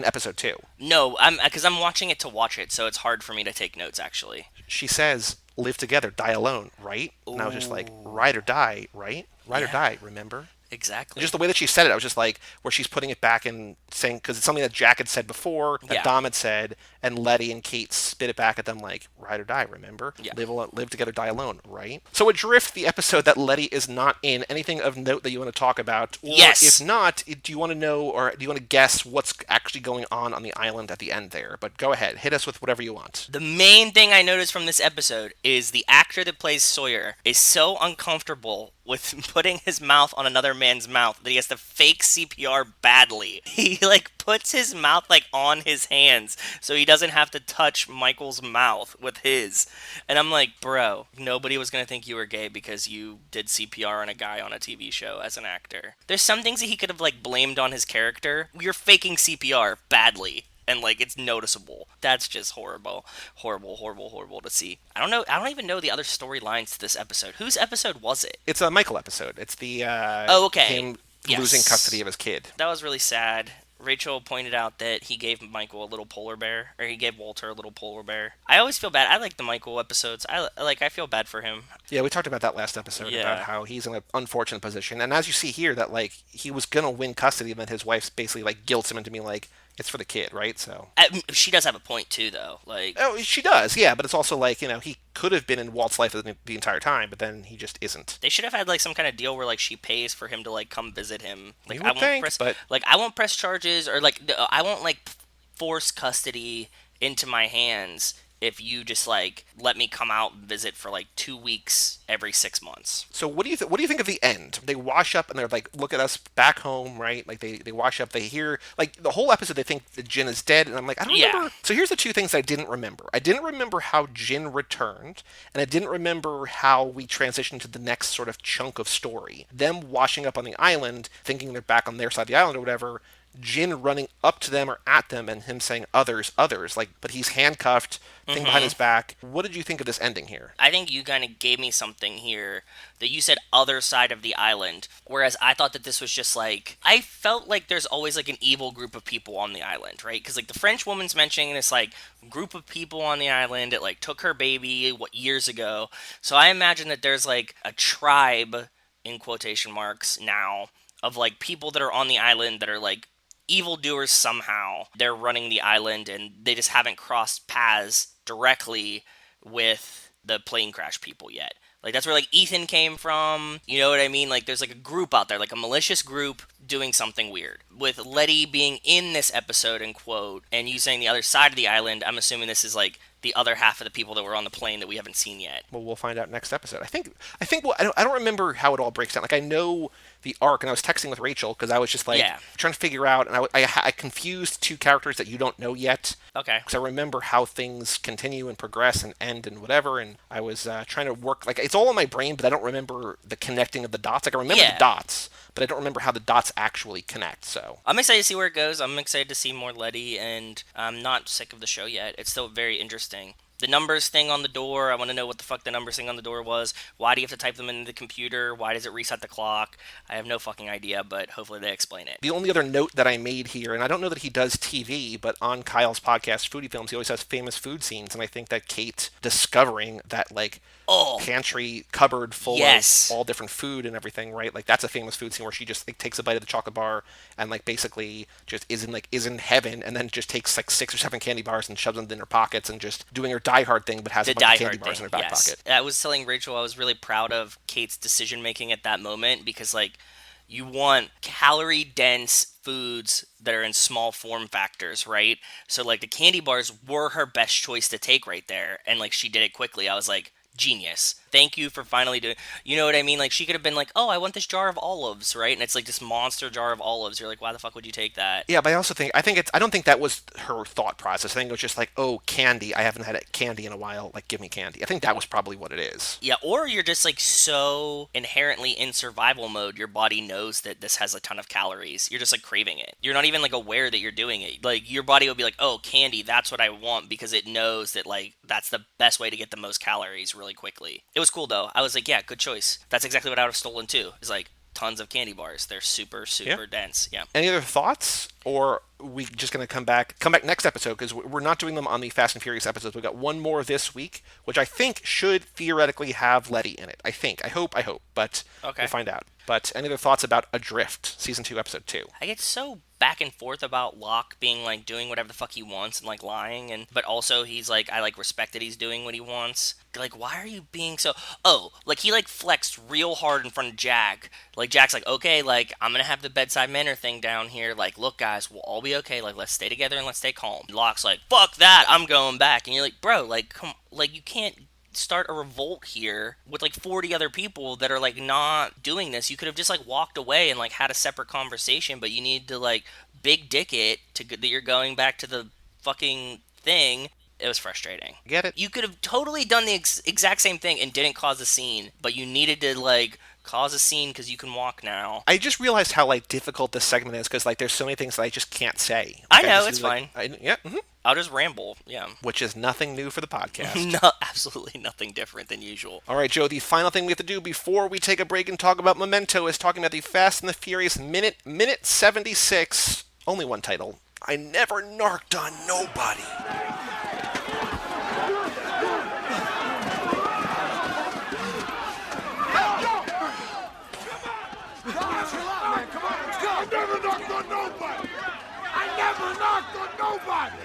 episode 2? No, because I'm watching it to watch it, so it's hard for me to take notes, actually. She says, live together, die alone, right? And I was just like, Ooh. ride or die, right? Ride or Yeah, die, remember? exactly. Just the way that she said it, I was just like, where she's putting it back and saying, because it's something that Jack had said before, that Yeah. Dom had said, and Letty and Kate spit it back at them like, ride or die, remember? Yeah. Live together, die alone, right? So adrift the episode that Letty is not in. Anything of note that you want to talk about? Or Yes. if not, do you want to know, or do you want to guess what's actually going on the island at the end there? But go ahead, hit us with whatever you want. The main thing I noticed from this episode is the actor that plays Sawyer is so uncomfortable with putting his mouth on another man's mouth that he has to fake CPR badly. He like puts his mouth like on his hands so he doesn't have to touch Michael's mouth with his. And I'm like, bro, nobody was gonna think you were gay because you did CPR on a guy on a TV show as an actor. There's some things that he could have like blamed on his character. You're faking CPR badly, and like it's noticeable. That's just horrible, horrible, horrible, horrible to see. I don't know. I don't even know the other storylines to this episode. Whose episode was it? It's a Michael episode. It's the Oh, okay. him losing custody Yes, of his kid. that was really sad. Rachel pointed out that he gave Michael a little polar bear, or he gave Walter a little polar bear. I always feel bad. I like the Michael episodes. I feel bad for him. Yeah, we talked about that last episode about Yeah. how he's in an unfortunate position, and as you see here, that like he was gonna win custody, and then his wife basically like guilts him into being like, it's for the kid, right? So, She does have a point too, though. Like, oh, she does, yeah, but it's also like he could have been in Walt's life the entire time, but then he just isn't. they should have had like some kind of deal where like she pays for him to like come visit him. Like You I would won't think, press but like I won't press charges or like I won't like force custody into my hands if you just like let me come out and visit for like 2 weeks every 6 months. so what do you think of the end? They wash up and they're like, look at us back home, right? Like they wash up, they hear like the whole episode they think that Jin is dead, and I'm like, I don't Yeah. remember. So here's the two things I didn't remember. I didn't remember how Jin returned, and I didn't remember how we transitioned to the next sort of chunk of story. Them washing up on the island, thinking they're back on their side of the island or whatever. Jin running up to them or at them and him saying others, others, like, but he's handcuffed, thing behind his back. What did you think of this ending here? I think you kind of gave me something here that you said other side of the island, whereas I thought that this was just like I felt like there's always like an evil group of people on the island, right? Because like the French woman's mentioning this like group of people on the island. It like took her baby years ago, so I imagine that there's like a tribe in quotation marks now of like people that are on the island that are like evildoers somehow. They're running the island and they just haven't crossed paths directly with the plane crash people yet. Like, that's where, like, Ethan came from. You know what I mean? Like, there's, like, a group out there, like a malicious group doing something weird. With Letty being in this episode, in quote, and you saying the other side of the island, I'm assuming this is, like, the other half of the people that were on the plane that we haven't seen yet. Well, we'll find out next episode. Well, I don't remember how it all breaks down. Like, I know the arc, and I was texting with Rachel because I was just like trying to figure out, and I confused two characters that you don't know yet. Okay. Because I remember how things continue and progress and end and whatever, and I was trying to work, like, it's all in my brain, but I don't remember the connecting of the dots. Like, I remember the dots, but I don't remember how the dots actually connect, so. I'm excited to see where it goes. I'm excited to see more Letty, and I'm not sick of the show yet. It's still very interesting. The numbers thing on the door, I want to know what the fuck the numbers thing on the door was. Why do you have to type them into the computer? Why does it reset the clock? I have no fucking idea, but hopefully they explain it. The only other note that I made here, and I don't know that he does TV, but on Kyle's podcast, Foodie Films, he always has famous food scenes, and I think that Kate discovering that, like, pantry cupboard full of all different food and everything, right? Like, that's a famous food scene where she just, like, takes a bite of the chocolate bar and, like, basically just is in heaven, and then just takes, like, 6 or 7 candy bars and shoves them in her pockets and just doing her Die Hard thing, but has a bunch of candy bars in her back pocket. I was telling Rachel I was really proud of Kate's decision making at that moment, because, like, you want calorie dense foods that are in small form factors, right? So, like, the candy bars were her best choice to take right there, and, like, she did it quickly. I was like, genius. Thank you for finally doing. You know what I mean? Like, she could have been like, "Oh, I want this jar of olives," right? And it's like this monster jar of olives. You're like, "Why the fuck would you take that?" Yeah, but I don't think that was her thought process. I think it was just like, "Oh, candy. I haven't had candy in a while. Like, give me candy." I think that was probably what it is. Yeah, or you're just, like, so inherently in survival mode, your body knows that this has a ton of calories. You're just, like, craving it. You're not even, like, aware that you're doing it. Like, your body will be like, "Oh, candy, that's what I want," because it knows that, like, that's the best way to get the most calories really quickly. It was cool, though. I was like, yeah, good choice. That's exactly what I would have stolen, too. It's like, tons of candy bars. They're super dense. Yeah. Any other thoughts, or are we just going to come back next episode, because we're not doing them on the Fast and Furious episodes. We've got one more this week, which I think should theoretically have Letty in it. I hope, but we'll find out. But any other thoughts about Adrift, season 2, episode 2? I get so back and forth about Locke being, like, doing whatever the fuck he wants and, like, lying, but also he's like, I, like, respect that he's doing what he wants. Like, why are you being so... like, he, like, flexed real hard in front of Jack. Like, Jack's like, okay, like, I'm gonna have the bedside manner thing down here. Like, look, guys, we'll all be okay. Like, let's stay together and let's stay calm. Locke's like, fuck that, I'm going back. And you're like, bro, like, come... Like, you can't start a revolt here with, like, 40 other people that are, like, not doing this. You could have just, like, walked away and, like, had a separate conversation, but you need to, like, big dick it that you're going back to the fucking thing. It was frustrating. Get it? You could have totally done the exact same thing and didn't cause a scene, but you needed to, like, cause a scene because you can walk now. I just realized how, like, difficult this segment is, because, like, there's so many things that I just can't say. Like, I know, it's fine. Mm-hmm. I'll just ramble, yeah. Which is nothing new for the podcast. No, absolutely nothing different than usual. All right, Joe, the final thing we have to do before we take a break and talk about Memento is talking about the Fast and the Furious minute 76. Only one title. I never narked on nobody. I never knocked on nobody! I never knocked on nobody!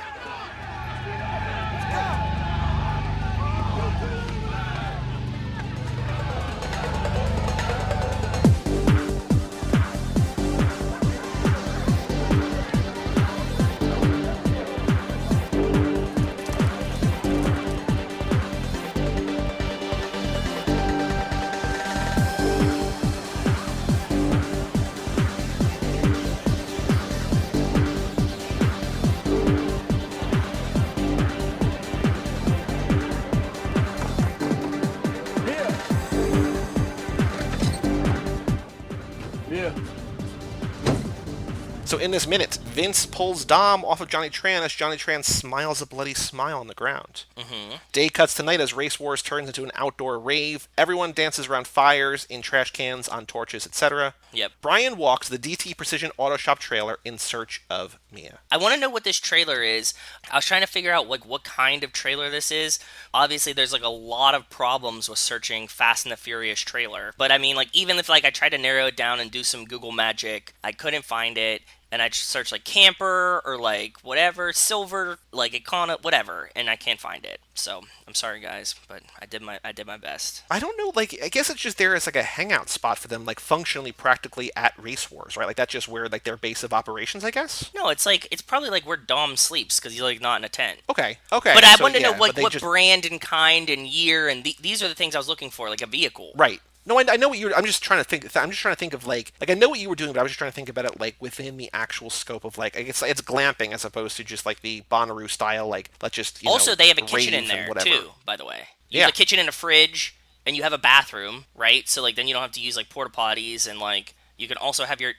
So in this minute, Vince pulls Dom off of Johnny Tran as Johnny Tran smiles a bloody smile on the ground. Mm-hmm. Day cuts to night as Race Wars turns into an outdoor rave. Everyone dances around fires, in trash cans, on torches, etc. Yep. Brian walks the DT Precision Auto Shop trailer in search of Mia. I want to know what this trailer is. I was trying to figure out, like, what kind of trailer this is. Obviously, there's, like, a lot of problems with searching Fast and the Furious trailer. But, I mean, like, even if, like, I tried to narrow it down and do some Google magic, I couldn't find it. and I just search like camper or like whatever, silver, like Icona, whatever, and I can't find it. So I'm sorry, guys, but I did my best. I don't know, like, I guess it's just there as like a hangout spot for them, like functionally, practically at Race Wars, right? Like that's just where like their base of operations, I guess. No, it's probably like where Dom sleeps because he's like not in a tent. Okay, okay. But I so, wanted to yeah, know like but they what just brand and kind and year, and these are the things I was looking for, like a vehicle. right. No, I know what you're. I'm just trying to think. I'm just trying to think of like I know what you were doing, but I was just trying to think about it like within the actual scope of like I guess it's glamping as opposed to just like the Bonnaroo style. Like let's just Also, know, they have a kitchen in rave and there whatever. too. By the way, you Yeah. have a kitchen and a fridge, and you have a bathroom, right? So like then you don't have to use like porta potties, and like you can also have your.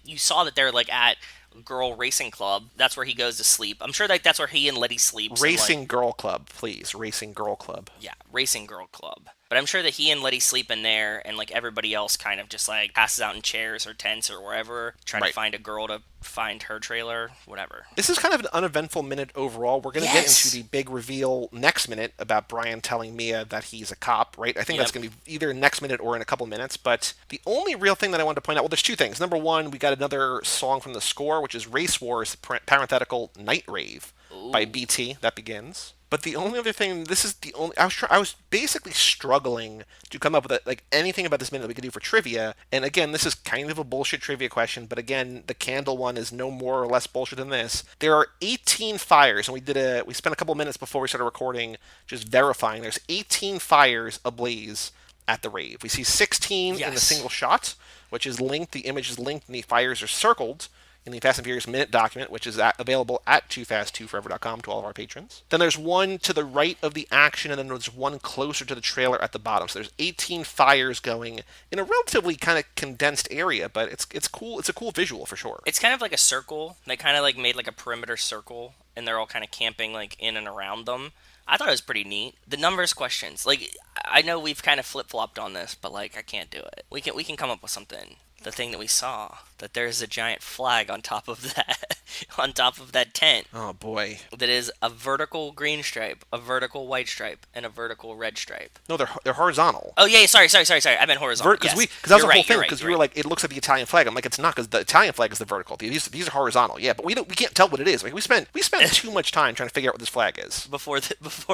You saw that they're like at Girl Racing Club. That's where he goes to sleep. I'm sure like that's where he and Letty sleeps. Racing And, like, Girl Club, please. Racing Girl Club. yeah, Racing Girl Club. But I'm sure that he and Letty sleep in there, and like everybody else kind of just like passes out in chairs or tents or wherever, trying to Right. find a girl to find her trailer, whatever. This is kind of an uneventful minute overall. We're going to get into the big reveal next minute about Brian telling Mia that he's a cop, right? I think that's going to be either next minute or in a couple minutes. But the only real thing that I wanted to point out, well, there's two things. Number one, we got another song from the score, which is Race Wars, parenthetical Night Rave by BT. That begins. But the only other thing, this is the only I was basically struggling to come up with like anything about this minute that we could do for trivia. And again, this is kind of a bullshit trivia question, but again, the candle one is no more or less bullshit than this. There are 18 fires, and we spent a couple minutes before we started recording just verifying. There's 18 fires ablaze at the rave. We see 16 in the single shot, which is linked. The image is linked, and the fires are circled in the Fast and Furious Minute document, which is available at 2fast2forever.com to all of our patrons. Then there's one to the right of the action, and then there's one closer to the trailer at the bottom. So there's 18 fires going in a relatively kind of condensed area, but it's cool. It's a cool visual for sure. It's kind of like a circle. They kind of like made like a perimeter circle, and they're all kind of camping like in and around them. I thought it was pretty neat. The numbers questions, like I know we've kind of flip flopped on this, but like I can't do it. We can come up with something. The thing that we saw, that there's a giant flag on top of that on top of that tent. Oh boy. That is a vertical green stripe, a vertical white stripe, and a vertical red stripe. No, they're horizontal. Oh yeah, sorry. I meant horizontal. Because yes. that was the whole thing. Right, Because you were like, it looks like the Italian flag. I'm like, it's not, because the Italian flag is the vertical. These are horizontal. Yeah, but we can't tell what it is. Like we spent too much time trying to figure out what this flag is before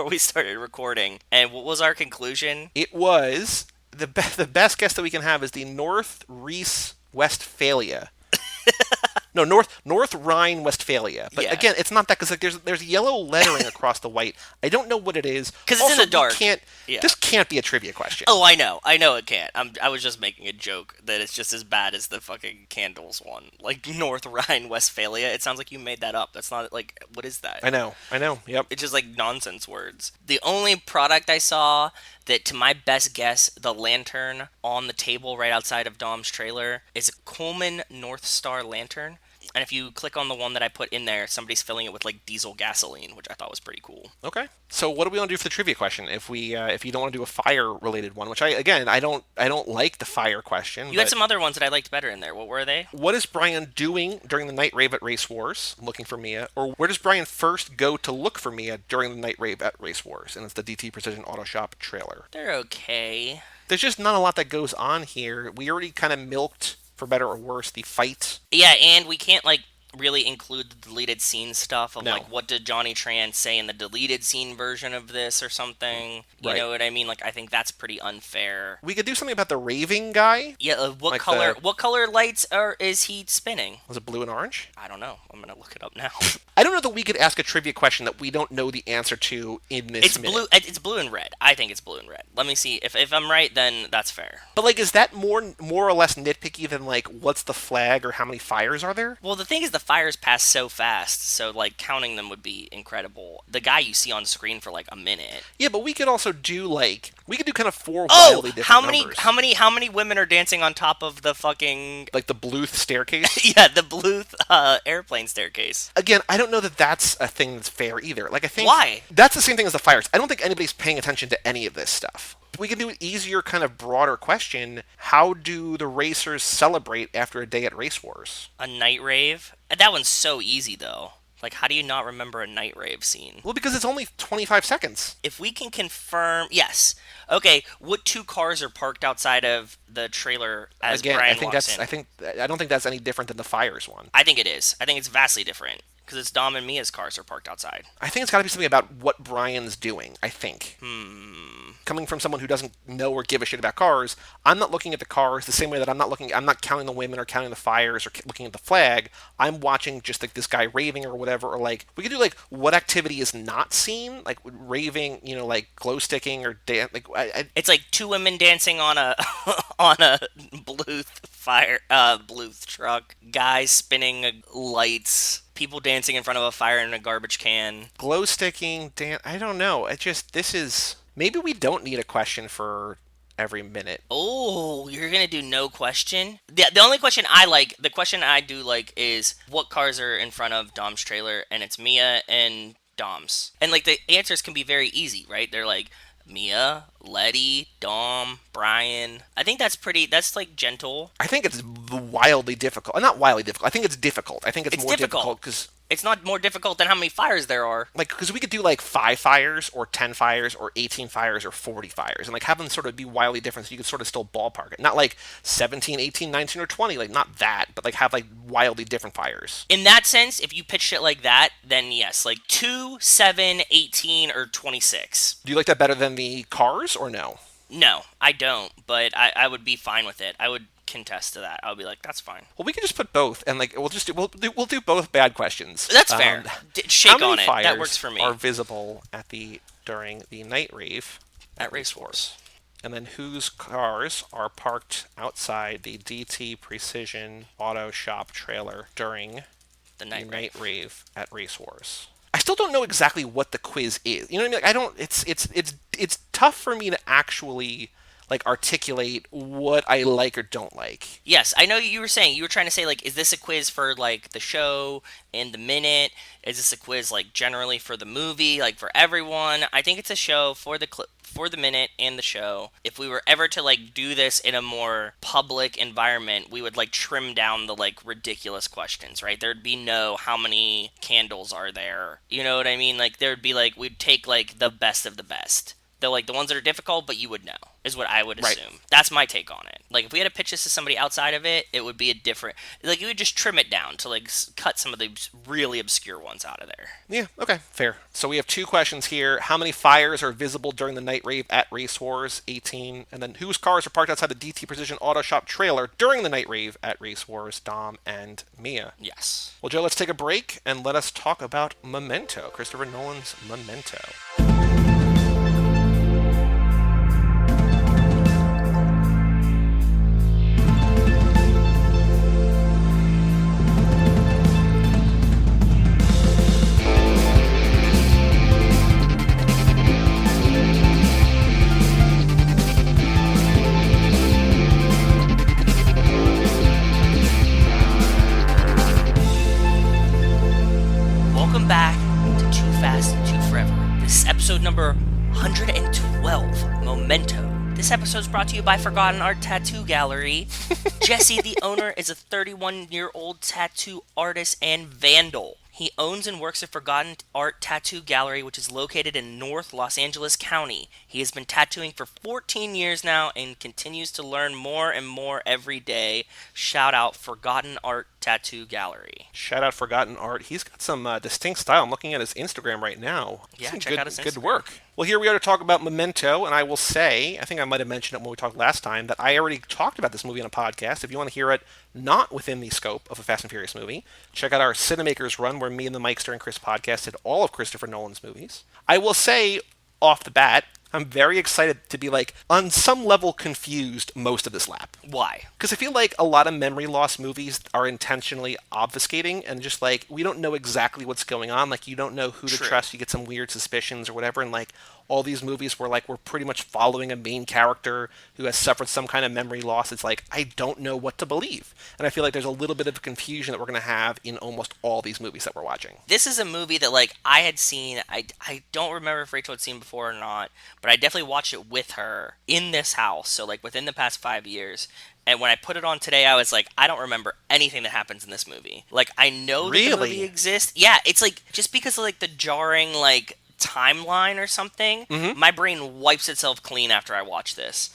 we started recording. And what was our conclusion? It was the best guess that we can have is the North Westphalia. No, North Rhine-Westphalia. But again, it's not that, because like, there's yellow lettering across the white. I don't know what it is. Because it's in the dark. This can't be a trivia question. Oh, I know it can't. I was just making a joke that it's just as bad as the fucking candles one. Like North Rhine-Westphalia. It sounds like you made that up. That's not like, what is that? I know. Yep. It's just like nonsense words. The only product I saw that, to my best guess, the lantern on the table right outside of Dom's trailer is a Coleman North Star lantern. And if you click on the one that I put in there, somebody's filling it with like diesel gasoline, which I thought was pretty cool. Okay. So what do we want to do for the trivia question? If you don't want to do a fire related one, which I don't like the fire question. You had some other ones that I liked better in there. What were they? What is Brian doing during the night rave at Race Wars, looking for Mia? Or where does Brian first go to look for Mia during the night rave at Race Wars? And it's the DT Precision Auto Shop trailer. They're okay. There's just not a lot that goes on here. We already kind of milked, for better or worse, the fight. Yeah, and we can't like really include the deleted scene stuff of No. like what did Johnny Tran say in the deleted scene version of this or something. You know what I mean? Like I think that's pretty unfair. We could do something about the raving guy. Yeah, what color lights is he spinning? Was it blue and orange? I don't know. I'm gonna look it up now. I don't know that we could ask a trivia question that we don't know the answer to in this minute. Blue. It's blue and red. I think it's blue and red. Let me see if I'm right. Then that's fair. But like, is that more or less nitpicky than like what's the flag or how many fires are there? Well, the thing is, the fires pass so fast, so like counting them would be incredible. The guy you see on screen for like a minute. Yeah, but we could also do kind of four wildly different numbers. How many women are dancing on top of the fucking like the Bluth staircase? Yeah, the Bluth airplane staircase. Again, I don't know that that's a thing that's fair either. Like I think why? That's the same thing as the fires. I don't think anybody's paying attention to any of this stuff. We can do an easier, kind of broader question. How do the racers celebrate after a day at Race Wars? A night rave? That one's so easy, though. Like, how do you not remember a night rave scene? Well, because it's only 25 seconds. If we can confirm, yes. Okay, what two cars are parked outside of the trailer as Again, Brian walks in? I don't think that's any different than the Fires one. I think it is. I think it's vastly different because it's Dom and Mia's cars are parked outside. I think it's got to be something about what Brian's doing, I think. Coming from someone who doesn't know or give a shit about cars, I'm not looking at the cars the same way that I'm not counting the women or counting the fires or looking at the flag. I'm watching just like this guy raving or whatever, or like, we could do like what activity is not seen, like raving, like glow sticking or dance, like, It's like two women dancing on a on a Bluth truck, guys spinning lights, people dancing in front of a fire in a garbage can. Glow sticking, I don't know. Maybe we don't need a question for every minute. Oh, you're gonna do no question? The only question I like, the question I do like is what cars are in front of Dom's trailer, and it's Mia and Dom's. And like the answers can be very easy, right? They're like Mia, Letty, Dom, Brian. I think that's like gentle. I think it's wildly difficult. Not wildly difficult. I think it's difficult. I think it's more difficult because it's not more difficult than how many fires there are. Like, because we could do like 5 fires or 10 fires or 18 fires or 40 fires and like have them sort of be wildly different so you could sort of still ballpark it. Not like 17, 18, 19, or 20, like not that, but like have like wildly different fires. In that sense, if you pitched it like that, then yes, like 2, 7, 18, or 26. Do you like that better than the cars or no? No, I don't, but I would be fine with it. I would contest to that. I'll be like, that's fine. Well, we can just put both, and like we'll do both bad questions. That's fair. Shake on it. That works for me. Are visible during the night rave at Race Wars? And then whose cars are parked outside the DT Precision Auto Shop trailer during the night rave at Race Wars? I still don't know exactly what the quiz is. You know what I mean? Like, I don't. It's tough for me to actually like articulate what I like or don't like. Yes, I know you were trying to say like, is this a quiz for like the show and the minute? Is this a quiz like generally for the movie, like for everyone? I think it's a show for the for the minute and the show. If we were ever to like do this in a more public environment, we would like trim down the like ridiculous questions, right? There'd be no how many candles are there. You know what I mean? Like there'd be like we'd take like the best of the best. Though, like, the ones that are difficult, but you would know, is what I would assume. Right. That's my take on it. Like, if we had to pitch this to somebody outside of it, it would be a different... Like, you would just trim it down to, like, cut some of the really obscure ones out of there. Yeah, okay, fair. So we have 2 questions here. How many fires are visible during the night rave at Race Wars? 18. And then whose cars are parked outside the DT Precision Auto Shop trailer during the night rave at Race Wars? Dom and Mia. Yes. Well, Joe, let's take a break and let us talk about Memento, Christopher Nolan's Memento. Episode number 112, Memento. This episode is brought to you by Forgotten Art Tattoo Gallery. Jesse, the owner, is a 31-year-old tattoo artist and vandal. He owns and works at Forgotten Art Tattoo Gallery, which is located in North Los Angeles County. He has been tattooing for 14 years now and continues to learn more and more every day. Shout out Forgotten Art Tattoo Gallery. Shout out Forgotten Art. He's got some distinct style. I'm looking at his Instagram right now. Yeah, check out his Instagram. Good work. Well, here we are to talk about Memento, and I will say, I think I might have mentioned it when we talked last time, that I already talked about this movie on a podcast. If you want to hear it not within the scope of a Fast and Furious movie, check out our Cinemakers run where me and the Mikester and Chris podcast did all of Christopher Nolan's movies. I will say, off the bat, I'm very excited to be, like, on some level confused most of this lap. Why? Because I feel like a lot of memory loss movies are intentionally obfuscating and just, like, we don't know exactly what's going on. Like, you don't know who to trust. You get some weird suspicions or whatever. And, like, all these movies where, like, we're pretty much following a main character who has suffered some kind of memory loss. It's like, I don't know what to believe. And I feel like there's a little bit of confusion that we're going to have in almost all these movies that we're watching. This is a movie that, like, I had seen. I don't remember if Rachel had seen before or not, but I definitely watched it with her in this house. So, like, within the past 5 years. And when I put it on today, I was like, I don't remember anything that happens in this movie. Like, I know that the movie Really? exists. Yeah, it's like, just because of, like, the jarring, like, timeline or something, Mm-hmm. my brain wipes itself clean after I watch this.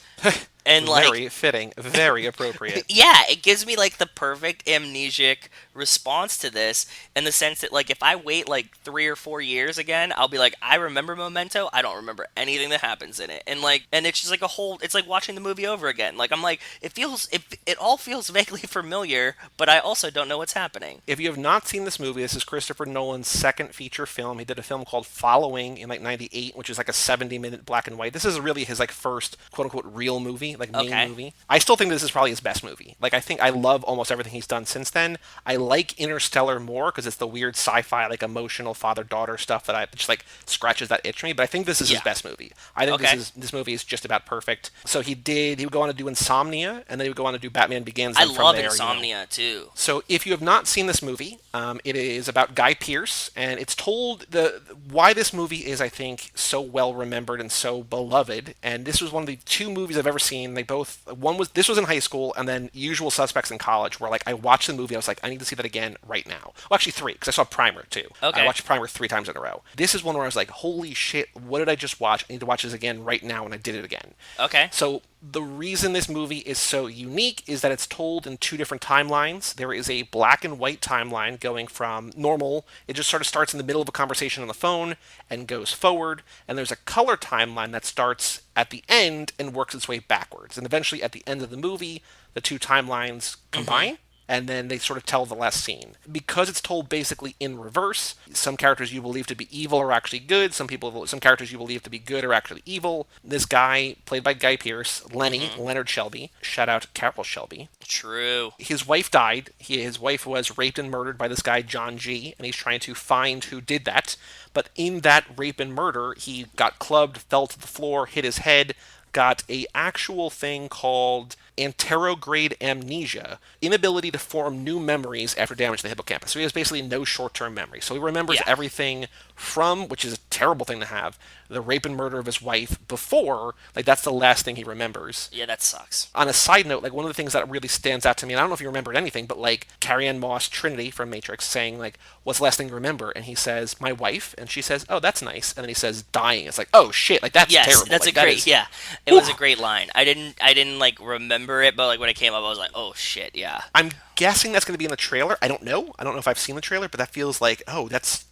And, like, Very fitting, very appropriate. yeah, it gives me like the perfect amnesic response to this, in the sense that, like, if I wait like 3 or 4 years again, I'll be like, I remember Memento, I don't remember anything that happens in it, and like, and it's just like a whole, it's like watching the movie over again. Like, I'm like, it all feels vaguely familiar, but I also don't know what's happening. If you have not seen this movie, this is Christopher Nolan's second feature film. He did a film called Following in like '98, which is like a 70-minute black and white. This is really his like first quote unquote real movie, like main Okay. movie. I still think this is probably his best movie. Like I think I love almost everything he's done since then. I like Interstellar more because it's the weird sci-fi like emotional father-daughter stuff that I just like scratches that itch me. But I think this is his Yeah. best movie. I think Okay. this movie is just about perfect. So he would go on to do Insomnia, and then he would go on to do Batman Begins. I And from love there, Insomnia too. so if you have not seen this movie, it is about Guy Pearce, and it's told the why this movie is, I think, so well remembered and so beloved. And this was one of the two movies I've ever seen. They both one was this was in high school, and then Usual Suspects in college, where like I watched the movie, I was like, I need to see that again right now. Well, actually three, because I saw Primer too. I Okay. watched Primer 3 times in a row. This is one where I was like, holy shit, what did I just watch? I need to watch this again right now, and I did it again. Okay. So the reason this movie is so unique is that it's told in two different timelines. There is a black and white timeline going from normal, it just sort of starts in the middle of a conversation on the phone and goes forward, and there's a color timeline that starts at the end and works its way backwards. And eventually at the end of the movie, the two timelines combine, and then they sort of tell the last scene. Because it's told basically in reverse, some characters you believe to be evil are actually good, some characters you believe to be good are actually evil. This guy, played by Guy Pearce, Leonard Shelby, shout out Carol Shelby. True. His wife died. His wife was raped and murdered by this guy, John G., and he's trying to find who did that. But in that rape and murder, he got clubbed, fell to the floor, hit his head, got a actual thing called anterograde amnesia, inability to form new memories after damage to the hippocampus. So he has basically no short-term memory. So he remembers Yeah. everything from, which is a terrible thing to have, the rape and murder of his wife before, like that's the last thing he remembers. Yeah, that sucks. On a side note, like one of the things that really stands out to me, and I don't know if you remembered anything, but like Carrie-Anne Moss Trinity from Matrix saying like, "What's the last thing you remember?" And he says, "My wife," and she says, "Oh, that's nice." And then he says, "Dying." It's like, oh shit, like that's Yes, terrible. that's like, a that great. is- Yeah, it was a great line. I didn't like remember it, but like when it came up, I was like, oh shit, yeah. I'm guessing that's going to be in the trailer. I don't know. I don't know if I've seen the trailer, but that feels like, oh, that's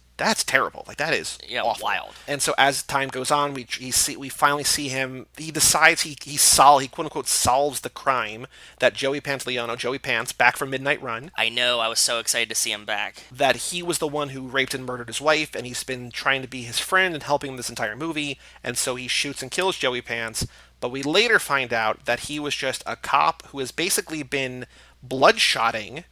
terrible. Like that is Yeah, awful. wild. And so as time goes on, we finally see him. He decides he quote unquote solves the crime that Joey Pants, back from Midnight Run, I know. I was so excited to see him back. that he was the one who raped and murdered his wife, and he's been trying to be his friend and helping him this entire movie. And so he shoots and kills Joey Pants. But we later find out that he was just a cop who has basically been bloodshotting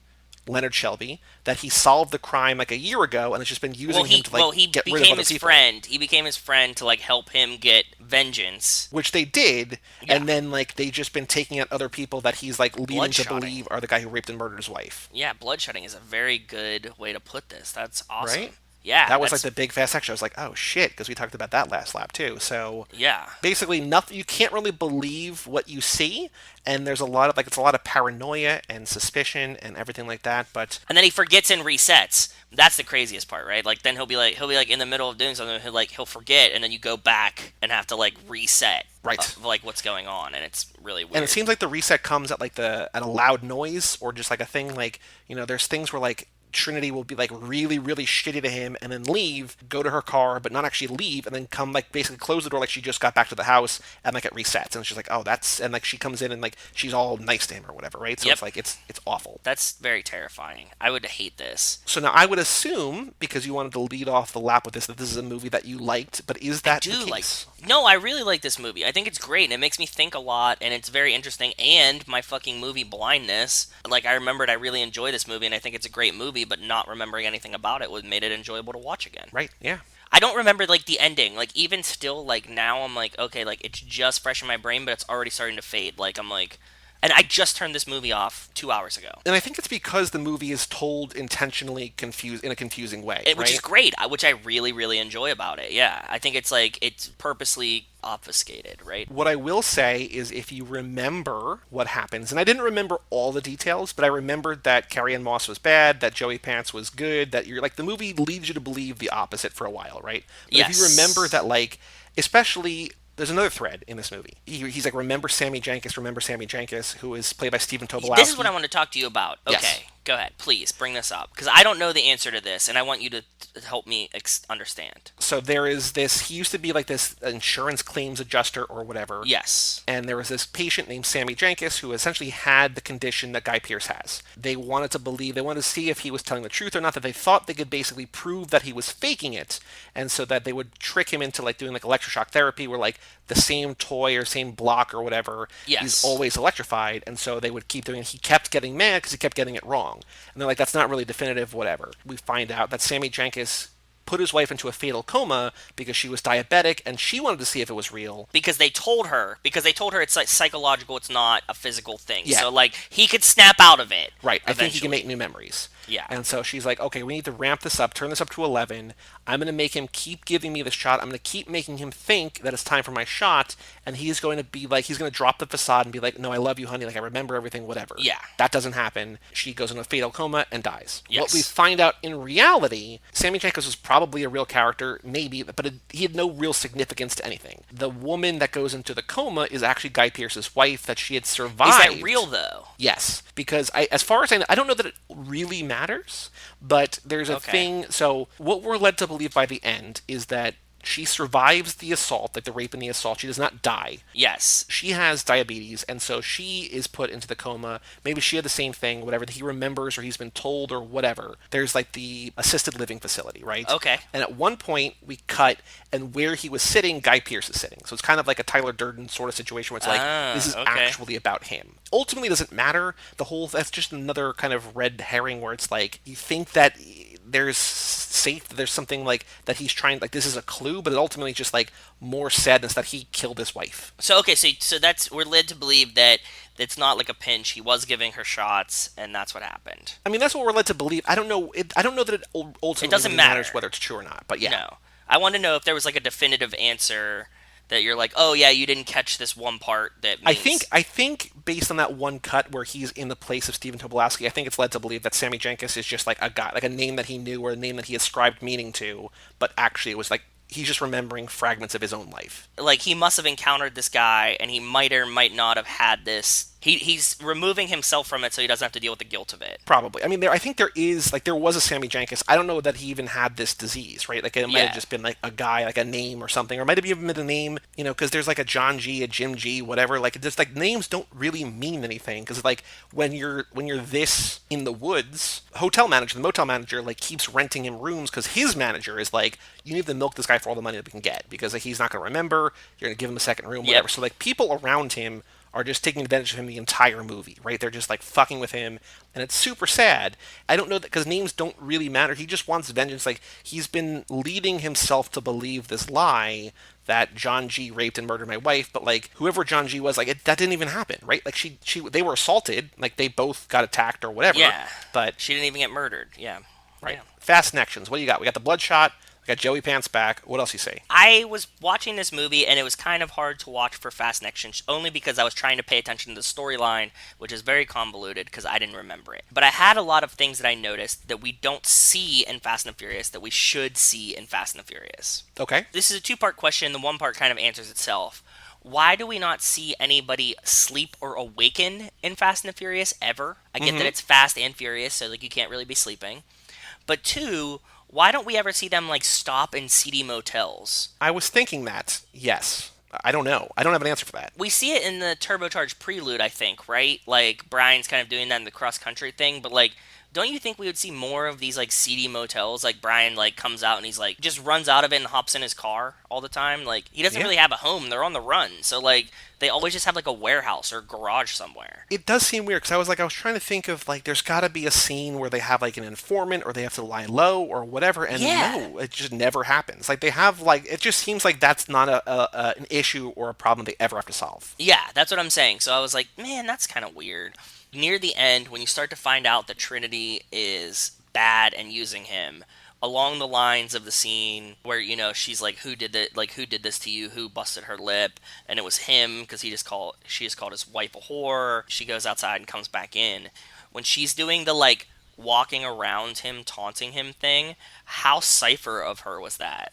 Leonard Shelby, that he solved the crime like a year ago and has just been using him to like he get rid of became other his people. friend. He became his friend to like help him get vengeance. Which they did, Yeah. and then like they just been taking out other people that he's like leading to Bloodshotting. believe are the guy who raped and murdered his wife. Yeah, bloodshotting is a very good way to put this. That's awesome. Right? Yeah, That was like that's- the big fast action. I was like, oh shit, because we talked about that last lap too. So yeah. basically nothing, you can't really believe what you see, and there's a lot of like it's a lot of paranoia and suspicion and everything like that. But And then he forgets and resets. That's the craziest part, right? Like then he'll be like in the middle of doing something, he'll forget, and then you go back and have to like reset, Right. of, like what's going on, and it's really weird. and it seems like the reset comes at like at a loud noise or just like a thing like, there's things where like Trinity will be like really, really shitty to him and then leave, go to her car, but not actually leave, and then come like basically close the door like she just got back to the house, and like it resets, and she's like, oh, and like she comes in and like she's all nice to him or whatever, right? So Yep. it's like it's awful. That's very terrifying. I would hate this. So now I would assume, because you wanted to lead off the lap with this, that this is a movie that you liked, but is that I do the like. case? No, I really like this movie. I think it's great, and it makes me think a lot, and it's very interesting. And my fucking movie blindness, like I remembered, I really enjoy this movie, and I think it's a great movie, but not remembering anything about it made it enjoyable to watch again. Right? Yeah. I don't remember like the ending. Like even still, like now I'm like, okay, like it's just fresh in my brain, but it's already starting to fade. Like I'm like, And I just turned this movie off 2 hours ago. And I think it's because the movie is told intentionally in a confusing way, right? Which is great, which I really, really enjoy about it. Yeah, I think it's like it's purposely obfuscated, right? What I will say is if you remember what happens, and I didn't remember all the details, but I remembered that Carrie Ann Moss was bad, that Joey Pants was good, that you're like the movie leads you to believe the opposite for a while, right? But yes. If you remember that, like, especially there's another thread in this movie. He's like, remember Sammy Jenkins, who is played by Stephen Tobolowsky. This is what I want to talk to you about. Okay, yes. Go ahead. Please, bring this up. Because I don't know the answer to this, and I want you to help me understand. So there is this, he used to be like this insurance claims adjuster or whatever. Yes. And there was this patient named Sammy Jenkins who essentially had the condition that Guy Pearce has. They wanted to see if he was telling the truth or not, that they thought they could basically prove that he was faking it, and so that they would trick him into like doing like electroshock therapy where like the same toy or same block or whatever is always electrified, and so they would keep doing it. He kept getting mad because he kept getting it wrong. And they're like, that's not really definitive, whatever. We find out that Sammy Jenkins put his wife into a fatal coma because she was diabetic and she wanted to see if it was real. Because they told her it's like psychological, it's not a physical thing. Yeah. So like he could snap out of it. Right. I think he can make new memories. Yeah. And so she's like, okay, we need to ramp this up, turn this up to 11. I'm going to make him keep giving me the shot. I'm going to keep making him think that it's time for my shot. And he's going to be like, he's going to drop the facade and be like, no, I love you, honey. Like, I remember everything, whatever. Yeah. That doesn't happen. She goes into a fatal coma and dies. Yes. What we find out in reality, Sammy Jenkins was probably a real character, maybe, but he had no real significance to anything. The woman that goes into the coma is actually Guy Pearce's wife that she had survived. Is that real, though? Yes. Because as far as I know, I don't know that it really matters, but there's a thing. So what we're led to believe by the end is that she survives the assault, like the rape and the assault. She does not die. Yes. She has diabetes, and so she is put into the coma. Maybe she had the same thing, whatever, that he remembers or he's been told or whatever. There's like the assisted living facility, right? Okay. And at one point, we cut, and where he was sitting, Guy Pearce is sitting. So it's kind of like a Tyler Durden sort of situation where it's like, this is actually about him. Ultimately, it doesn't matter. That's just another kind of red herring where it's like, you think that there's something like that he's trying, like this is a clue, but it ultimately just like more sadness that he killed his wife. So that's, we're led to believe that it's not like a pinch. He was giving her shots, and that's what happened. I mean, that's what we're led to believe. I don't know. I don't know that it ultimately doesn't matters whether it's true or not. But yeah, no. I want to know if there was like a definitive answer that you're like, oh yeah, you didn't catch this one part. That means... I think based on that one cut where he's in the place of Stephen Tobolowsky, I think it's led to believe that Sammy Jenkins is just like a guy, like a name that he knew or a name that he ascribed meaning to, but actually it was like he's just remembering fragments of his own life. Like he must have encountered this guy, and he might or might not have had this. He's removing himself from it so he doesn't have to deal with the guilt of it. Probably. I mean, I think there was a Sammy Jenkins. I don't know that he even had this disease, right? Like it might have just been like a guy, like a name or something, or it might have even been a name, because there's like a John G, a Jim G, whatever. Like just like names don't really mean anything because like when you're this in the woods, the motel manager like keeps renting him rooms because his manager is like, you need to milk this guy for all the money that we can get because like, he's not going to remember. You're going to give him a second room, whatever. So like people around him are just taking advantage of him the entire movie, right? They're just like fucking with him, and it's super sad. I don't know that because names don't really matter. He just wants vengeance. Like he's been leading himself to believe this lie that John G raped and murdered my wife, but like whoever John G was, like that didn't even happen, right? Like they were assaulted, like they both got attacked or whatever. Yeah, but she didn't even get murdered. Yeah, right. Yeah. Fast connections. What do you got? We got the Bloodshot. Got Joey Pants back. What else you say? I was watching this movie, and it was kind of hard to watch for Fast connections, only because I was trying to pay attention to the storyline, which is very convoluted because I didn't remember it. But I had a lot of things that I noticed that we don't see in Fast and Furious that we should see in Fast and the Furious. Okay. This is a two-part question. The one part kind of answers itself. Why do we not see anybody sleep or awaken in Fast and the Furious ever? I get that it's Fast and Furious, so like you can't really be sleeping. But two, why don't we ever see them, like, stop in seedy motels? I was thinking that, yes. I don't know. I don't have an answer for that. We see it in the turbocharged prelude, I think, right? Like, Brian's kind of doing that in the cross-country thing, but, like, Don't you think we would see more of these like seedy motels? Like Brian like comes out and he's like just runs out of it and hops in his car all the time. Like he doesn't Yeah. really have a home. They're on the run. So like they always just have like a warehouse or garage somewhere. It does seem weird because I was trying to think of like there's got to be a scene where they have like an informant or they have to lie low or whatever, and Yeah. no, it just never happens. Like they have like it just seems like that's not an issue or a problem they ever have to solve. Yeah, that's what I'm saying. So I was like, man, that's kind of weird. Near the end, when you start to find out that Trinity is bad and using him, along the lines of the scene where she's like, who did this to you? Who busted her lip? And it was him because she just called his wife a whore. She goes outside and comes back in. When she's doing the like walking around him, taunting him thing, how Cypher of her was that?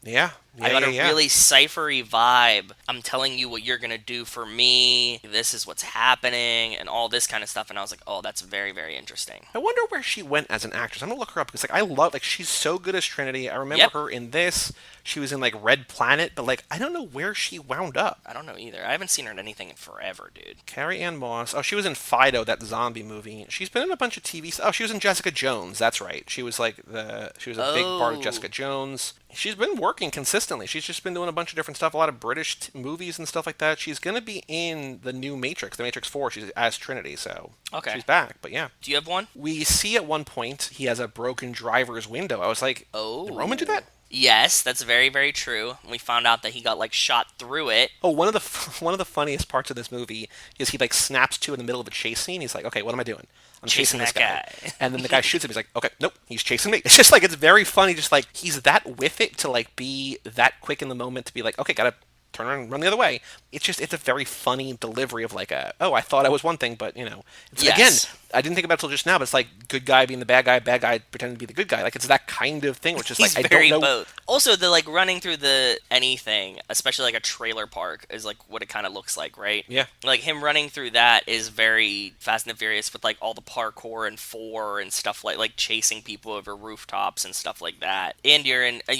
Yeah, I got a yeah. really ciphery vibe. I'm telling you what you're gonna do for me. This is what's happening, and all this kind of stuff. And I was like, oh, that's very, very interesting. I wonder where she went as an actress. I'm gonna look her up because like I love like she's so good as Trinity. I remember Yep. her in this. She was in like Red Planet, but like I don't know where she wound up. I don't know either. I haven't seen her in anything in forever, dude. Carrie Ann Moss. Oh, she was in Fido, that zombie movie. She's been in a bunch of TV. Oh, she was in Jessica Jones. That's right. She was she was a big part of Oh. Jessica Jones. She's been working consistently. She's just been doing a bunch of different stuff, a lot of British movies and stuff like that. She's gonna be in the new Matrix, the Matrix 4. She's as Trinity, so Okay. she's back. But yeah, Do you have one? we see at one point he has a broken driver's window. I was like, Oh. did Roman do that? Yes, that's very, very true. We found out that he got like shot through it. Oh, one of the one of the funniest parts of this movie is he like snaps to in the middle of a chase scene. He's like, "Okay, what am I doing? I'm chasing this that guy." guy. And then the guy shoots him. He's like, "Okay, nope, he's chasing me." It's just like it's very funny. Just like he's that with it to like be that quick in the moment to be like, "Okay, gotta turn around and run the other way." It's a very funny delivery of like oh, I thought I was one thing, but it's Yes. again. I didn't think about it till just now, but it's like good guy being the bad guy pretending to be the good guy. Like it's that kind of thing, which is He's like I very don't know. both. Also, the like running through the anything, especially like a trailer park, is like what it kind of looks like, right? Yeah. Like him running through that is very Fast and the Furious with like all the parkour and four and stuff like chasing people over rooftops and stuff like that. And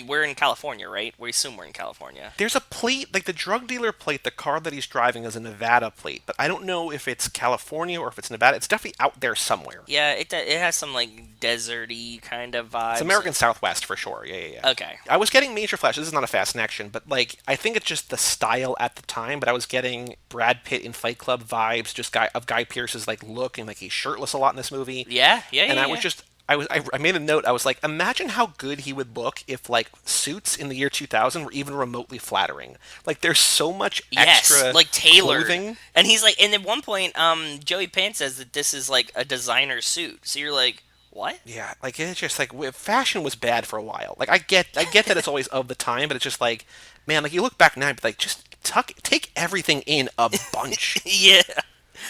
we're in California, right? We assume we're in California. There's a plate, like the drug dealer plate, the car that he's driving is a Nevada plate, but I don't know if it's California or if it's Nevada. It's definitely out there somewhere. Yeah, it has some like deserty kind of vibes. It's American Southwest for sure. Yeah. Okay. I was getting major flashes. This is not a fast action, but like I think it's just the style at the time. But I was getting Brad Pitt in Fight Club vibes, just Guy Pearce's like look and like he's shirtless a lot in this movie. Yeah. And I was Yeah. just I made a note. I was like, imagine how good he would look if like suits in the year 2000 were even remotely flattering. Like there's so much extra Yes, like tailored. clothing. And he's like, and at one point, Joey Pants says that this is like a designer suit. So you're like, what? Yeah, like it's just like fashion was bad for a while. Like I get that it's always of the time, but it's just like, man, like you look back now, but like just take everything in a bunch. Yeah.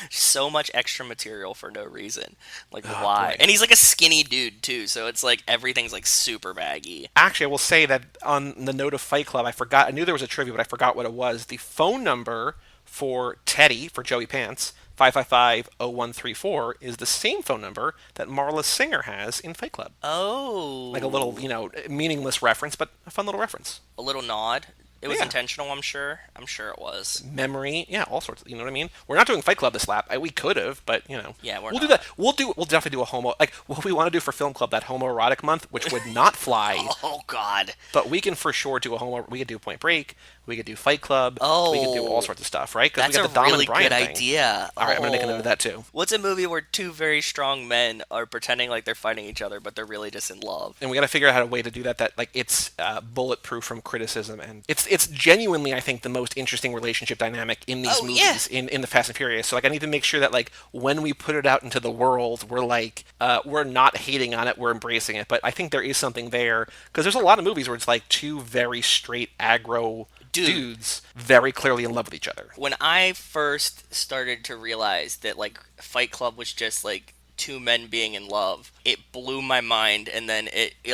So much extra material for no reason. Like, Oh, why? boy. And he's like a skinny dude, too. So it's like everything's like super baggy. Actually, I will say that on the note of Fight Club, I forgot. I knew there was a trivia, but I forgot what it was. The phone number for Teddy for Joey Pants 555-0134 is the same phone number that Marla Singer has in Fight Club. Oh. Like a little, meaningless reference, but a fun little reference. A little nod. It was Yeah. intentional, I'm sure. I'm sure it was. Memory, yeah, all sorts. You know what I mean? We're not doing Fight Club this lap. We could have, but Yeah, we're we'll do not. that. We'll definitely do a homo like what we want to do for Film Club, that homoerotic month, which would not fly. Oh, God. But we can for sure do a homo. We could do Point Break. We could do Fight Club. We could do Oh. all sorts of stuff, right? Because That's we a got the Dom really and Brian good thing. idea. All right, I'm gonna make a note Oh. of that too. What's a movie where two very strong men are pretending like they're fighting each other, but they're really just in love? And we got to figure out a way to do that. That like it's bulletproof from criticism, and it's genuinely, I think, the most interesting relationship dynamic in these Oh, movies yeah. in the Fast and Furious. So like I need to make sure that like when we put it out into the world, we're like we're not hating on it, we're embracing it. But I think there is something there because there's a lot of movies where it's like two very straight aggro dudes very clearly in love with each other. When I first started to realize that like Fight Club was just like two men being in love, it blew my mind. And then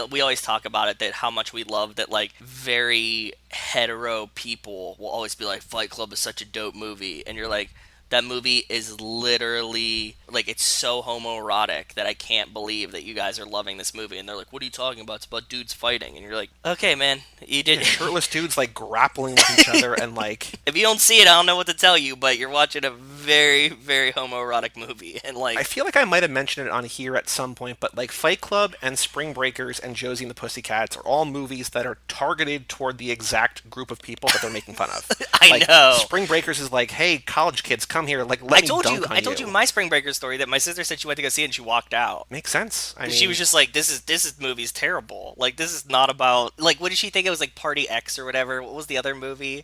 we always talk about it, that how much we love that like very hetero people will always be like, Fight Club is such a dope movie, and you're like, that movie is literally like, it's so homoerotic that I can't believe that you guys are loving this movie. And they're like, what are you talking about? It's about dudes fighting. And you're like, okay, man, you did. Shirtless dudes like grappling with each other and like If you don't see it, I don't know what to tell you, but you're watching a very, very homoerotic movie, and I like, feel like I might have mentioned it on here at some point, but like Fight Club and Spring Breakers and Josie and the Pussycats are all movies that are targeted toward the exact group of people that they're making fun of. I Like know. Spring Breakers is like, hey, college kids, come here, like let me dunk on I told you my Spring Breakers story that my sister said she went to go see it and she walked out. Makes sense. I She mean, was just like, this is movie's terrible. Like, this is not about, like, what did she think it was, like, Party X or whatever? What was the other movie?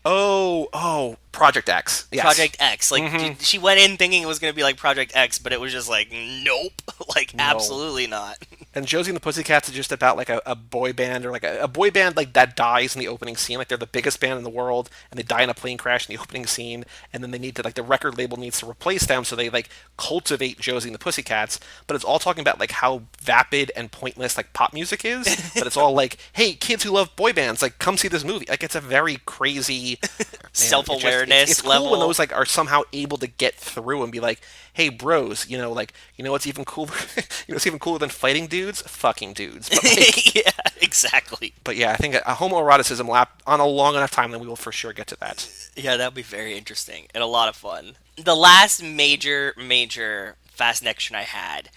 Project X. Yes. Project X. Like, she went in thinking it was going to be like Project X, but it was just like, nope. Like, No. absolutely not. And Josie and the Pussycats is just about like a boy band or like a boy band like that dies in the opening scene. Like they're the biggest band in the world and they die in a plane crash in the opening scene. And then they need to like the record label needs to replace them. So they like cultivate Josie and the Pussycats. But it's all talking about like how vapid and pointless like pop music is. But it's all like, hey, kids who love boy bands, like come see this movie. Like it's a very crazy Self-awareness it's level. cool when those like are somehow able to get through and be like, hey bros, like what's even cooler what's even cooler than fighting dudes? Fucking dudes. But like Yeah, exactly. but yeah, I think a homoeroticism lap on a long enough time, then we will for sure get to that. Yeah, that'd be very interesting and a lot of fun. The last major fascination I had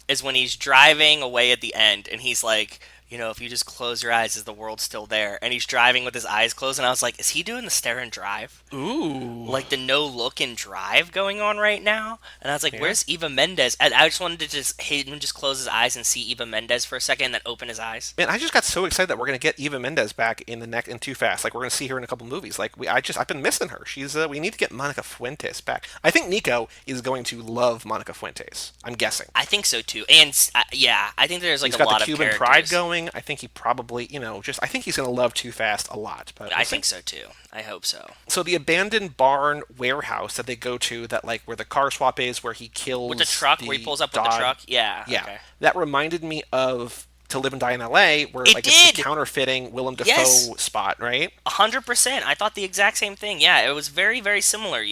is when he's driving away at the end and he's like, if you just close your eyes, is the world still there? And he's driving with his eyes closed, and I was like, is he doing the stare and drive? Ooh. Like the no look and drive going on right now? And I was like, Yeah. where's Eva Mendes? And I just wanted to just him just close his eyes and see Eva Mendes for a second, and then open his eyes. Man, I just got so excited that we're gonna get Eva Mendes back in the next in Too Fast. Like we're gonna see her in a couple movies. Like I've been missing her. She's we need to get Monica Fuentes back. I think Nico is going to love Monica Fuentes. I'm guessing. I think so too, and yeah, I think there's like He's a got lot the of Cuban characters. pride going. I think he probably, I think he's going to love Too Fast a lot. But I think so too. I hope so. So the abandoned barn warehouse that they go to, that like where the car swap is, where he kills With the truck, where he pulls up with the Dodd- truck? Yeah. Yeah, Okay. that reminded me of To Live and Die in L.A., where It like it's the did! counterfeiting Willem Dafoe Yes! spot, right? 100%. I thought the exact same thing. Yeah, it was very, very similar,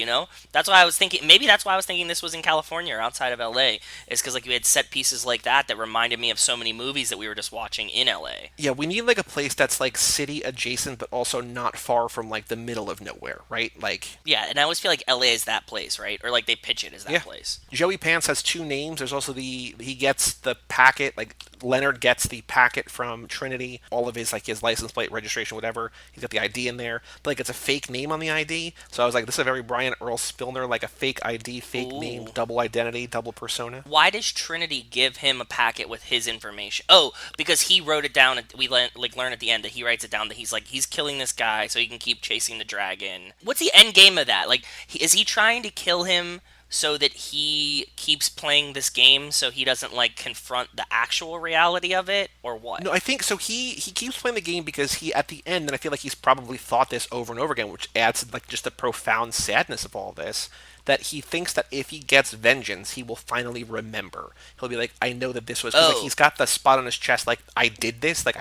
That's why I was thinking, maybe that's why I was thinking this was in California or outside of LA, is because, like, you had set pieces like that reminded me of so many movies that we were just watching in LA. Yeah, we need like a place that's like city adjacent, but also not far from like the middle of nowhere, right? Like Yeah, and I always feel like LA is that place, right? Or, like, they pitch it as that Yeah. place. Joey Pants has two names. There's also he gets the packet, like Leonard gets the packet from Trinity, all of his like his license plate, registration, whatever. He's got the ID in there, but like it's a fake name on the ID. So I was like, this is a very Brian Earl Spilner, like a fake ID, fake Ooh. name, double identity, double persona. Why does Trinity give him a packet with his information? Oh, because he wrote it down. We learn at the end that he writes it down that he's killing this guy so he can keep chasing the dragon. What's the end game of that? Like, is he trying to kill him so that he keeps playing this game so he doesn't like confront the actual reality of it, or what? No, I think so. He keeps playing the game because he at the end, and I feel like he's probably thought this over and over again, which adds like just the profound sadness of all this. That he thinks that if he gets vengeance, he will finally remember. He'll be like, I know that this was. 'Cause, like, Oh. he's got the spot on his chest, like I did this. Like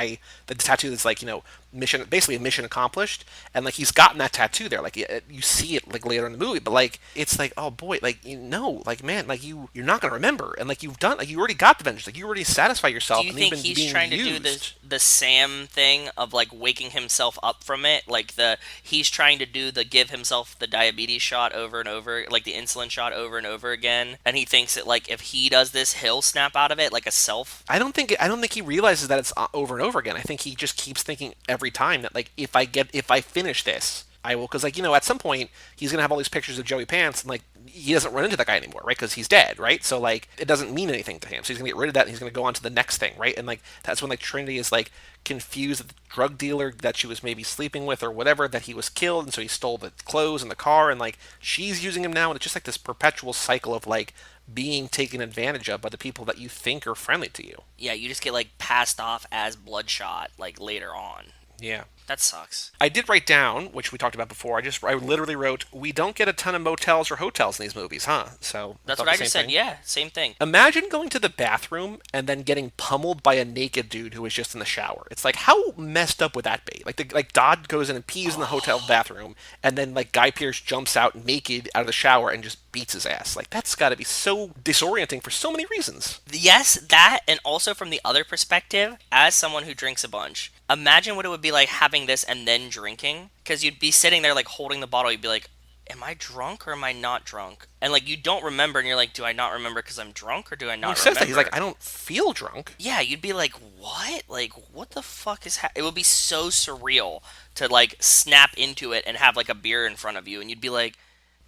the tattoo that's like basically mission accomplished, and like he's gotten that tattoo there. Like you see it like later in the movie, but like it's like, oh boy, like like man, like you're not gonna remember, and like you've done, like you already got the vengeance, like you already satisfied yourself. Do you and think you've been he's being trying to do used. the Sam thing of like waking himself up from it? Like he's trying to do the give himself the diabetes shot over and over, like the insulin shot over and over again, and he thinks that like if he does this, he'll snap out of it like a self. I don't think he realizes that it's over and over again. I think he just keeps thinking every time that like if I finish this, I will, because like at some point he's gonna have all these pictures of Joey Pants and like he doesn't run into that guy anymore, right? Because he's dead, right? So like it doesn't mean anything to him. So he's gonna get rid of that and he's gonna go on to the next thing, right? And like that's when like Trinity is like confused that the drug dealer that she was maybe sleeping with or whatever, that he was killed, and so he stole the clothes and the car, and like she's using him now, and it's just like this perpetual cycle of like being taken advantage of by the people that you think are friendly to you. Yeah, you just get like passed off as Bloodshot like later on. Yeah. That sucks. I did write down, which we talked about before. I literally wrote, we don't get a ton of motels or hotels in these movies, huh? So That's thought what I the just same said. thing. Yeah, same thing. Imagine going to the bathroom and then getting pummeled by a naked dude who was just in the shower. It's like, how messed up would that be? Like Dodd goes in and pees in the hotel bathroom, and then like Guy Pearce jumps out naked out of the shower and just beats his ass. Like that's got to be so disorienting for so many reasons. Yes, that, and also from the other perspective, as someone who drinks a bunch, imagine what it would be like having this and then drinking, because you'd be sitting there like holding the bottle. You'd be like, am I drunk or am I not drunk? And like you don't remember, and you're like, do I not remember because I'm drunk, or do I Well, he not says that. He's remember? like, I don't feel drunk. Yeah, you'd be like, what? Like, what the fuck is it would be so surreal to like snap into it and have like a beer in front of you, and you'd be like,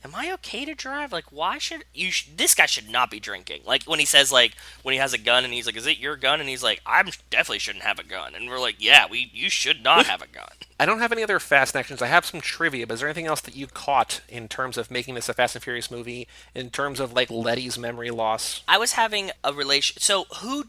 am I okay to drive? Like, why should you? This guy should not be drinking. Like when he says like when he has a gun and he's like, "Is it your gun?" and he's like, "I definitely shouldn't have a gun." And we're like, "Yeah, you should not have a gun." I don't have any other Fast Actions. I have some trivia, but is there anything else that you caught in terms of making this a Fast and Furious movie? In terms of like Letty's memory loss? I was having a relation. So who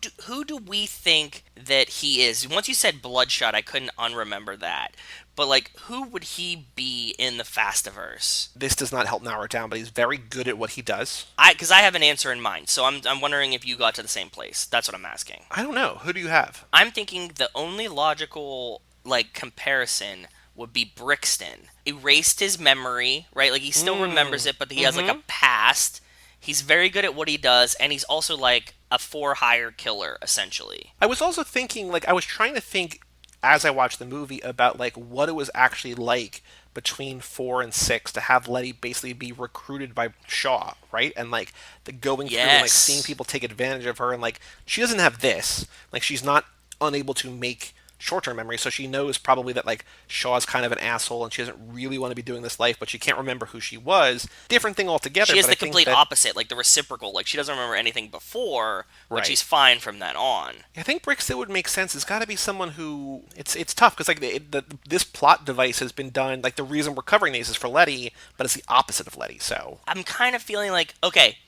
do we think that he is? Once you said Bloodshot, I couldn't unremember that. But like, who would he be in the Fastiverse? This does not help narrow it down, but he's very good at what he does. Because I have an answer in mind, so I'm wondering if you got to the same place. That's what I'm asking. I don't know. Who do you have? I'm thinking the only logical like comparison would be Brixton. Erased his memory, right? Like he still remembers it, but he has like a past. He's very good at what he does, and he's also like a for hire killer, essentially. I was also thinking, like, I was trying to think as I watched the movie about like what it was actually like between 4 and 6 to have Letty basically be recruited by Shaw, right? And like the going through and like seeing people take advantage of her, and like she doesn't have this, like she's not unable to make short-term memory, so she knows probably that like Shaw's kind of an asshole and she doesn't really want to be doing this life, but she can't remember who she was. Different thing altogether. She is but the complete opposite, like the reciprocal. Like she doesn't remember anything before, but she's fine from then on. I think Brixton would make sense. It's got to be someone who it's tough because like this plot device has been done. Like the reason we're covering these is for Letty, but it's the opposite of Letty. So I'm kind of feeling like, okay,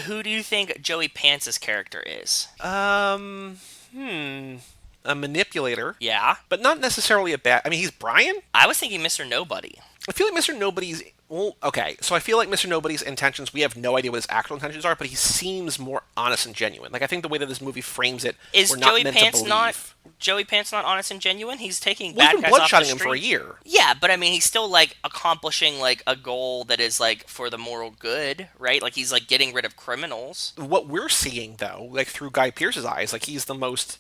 who do you think Joey Pants's character is? A manipulator. Yeah. But not necessarily a bad... I mean, he's Brian? I was thinking Mr. Nobody. I feel like Mr. Nobody's... Well, okay, so I feel like Mr. Nobody's intentions, we have no idea what his actual intentions are, but he seems more honest and genuine. Like, I think the way that this movie frames it, is we're not Joey meant Pants to believe. Joey Pants not honest and genuine? He's taking Well, bad he's been guys off the bloodshotting street. him for a year. Yeah, but I mean, he's still like accomplishing like a goal that is like for the moral good, right? Like he's like getting rid of criminals. What we're seeing, though, like through Guy Pearce's eyes, like he's the most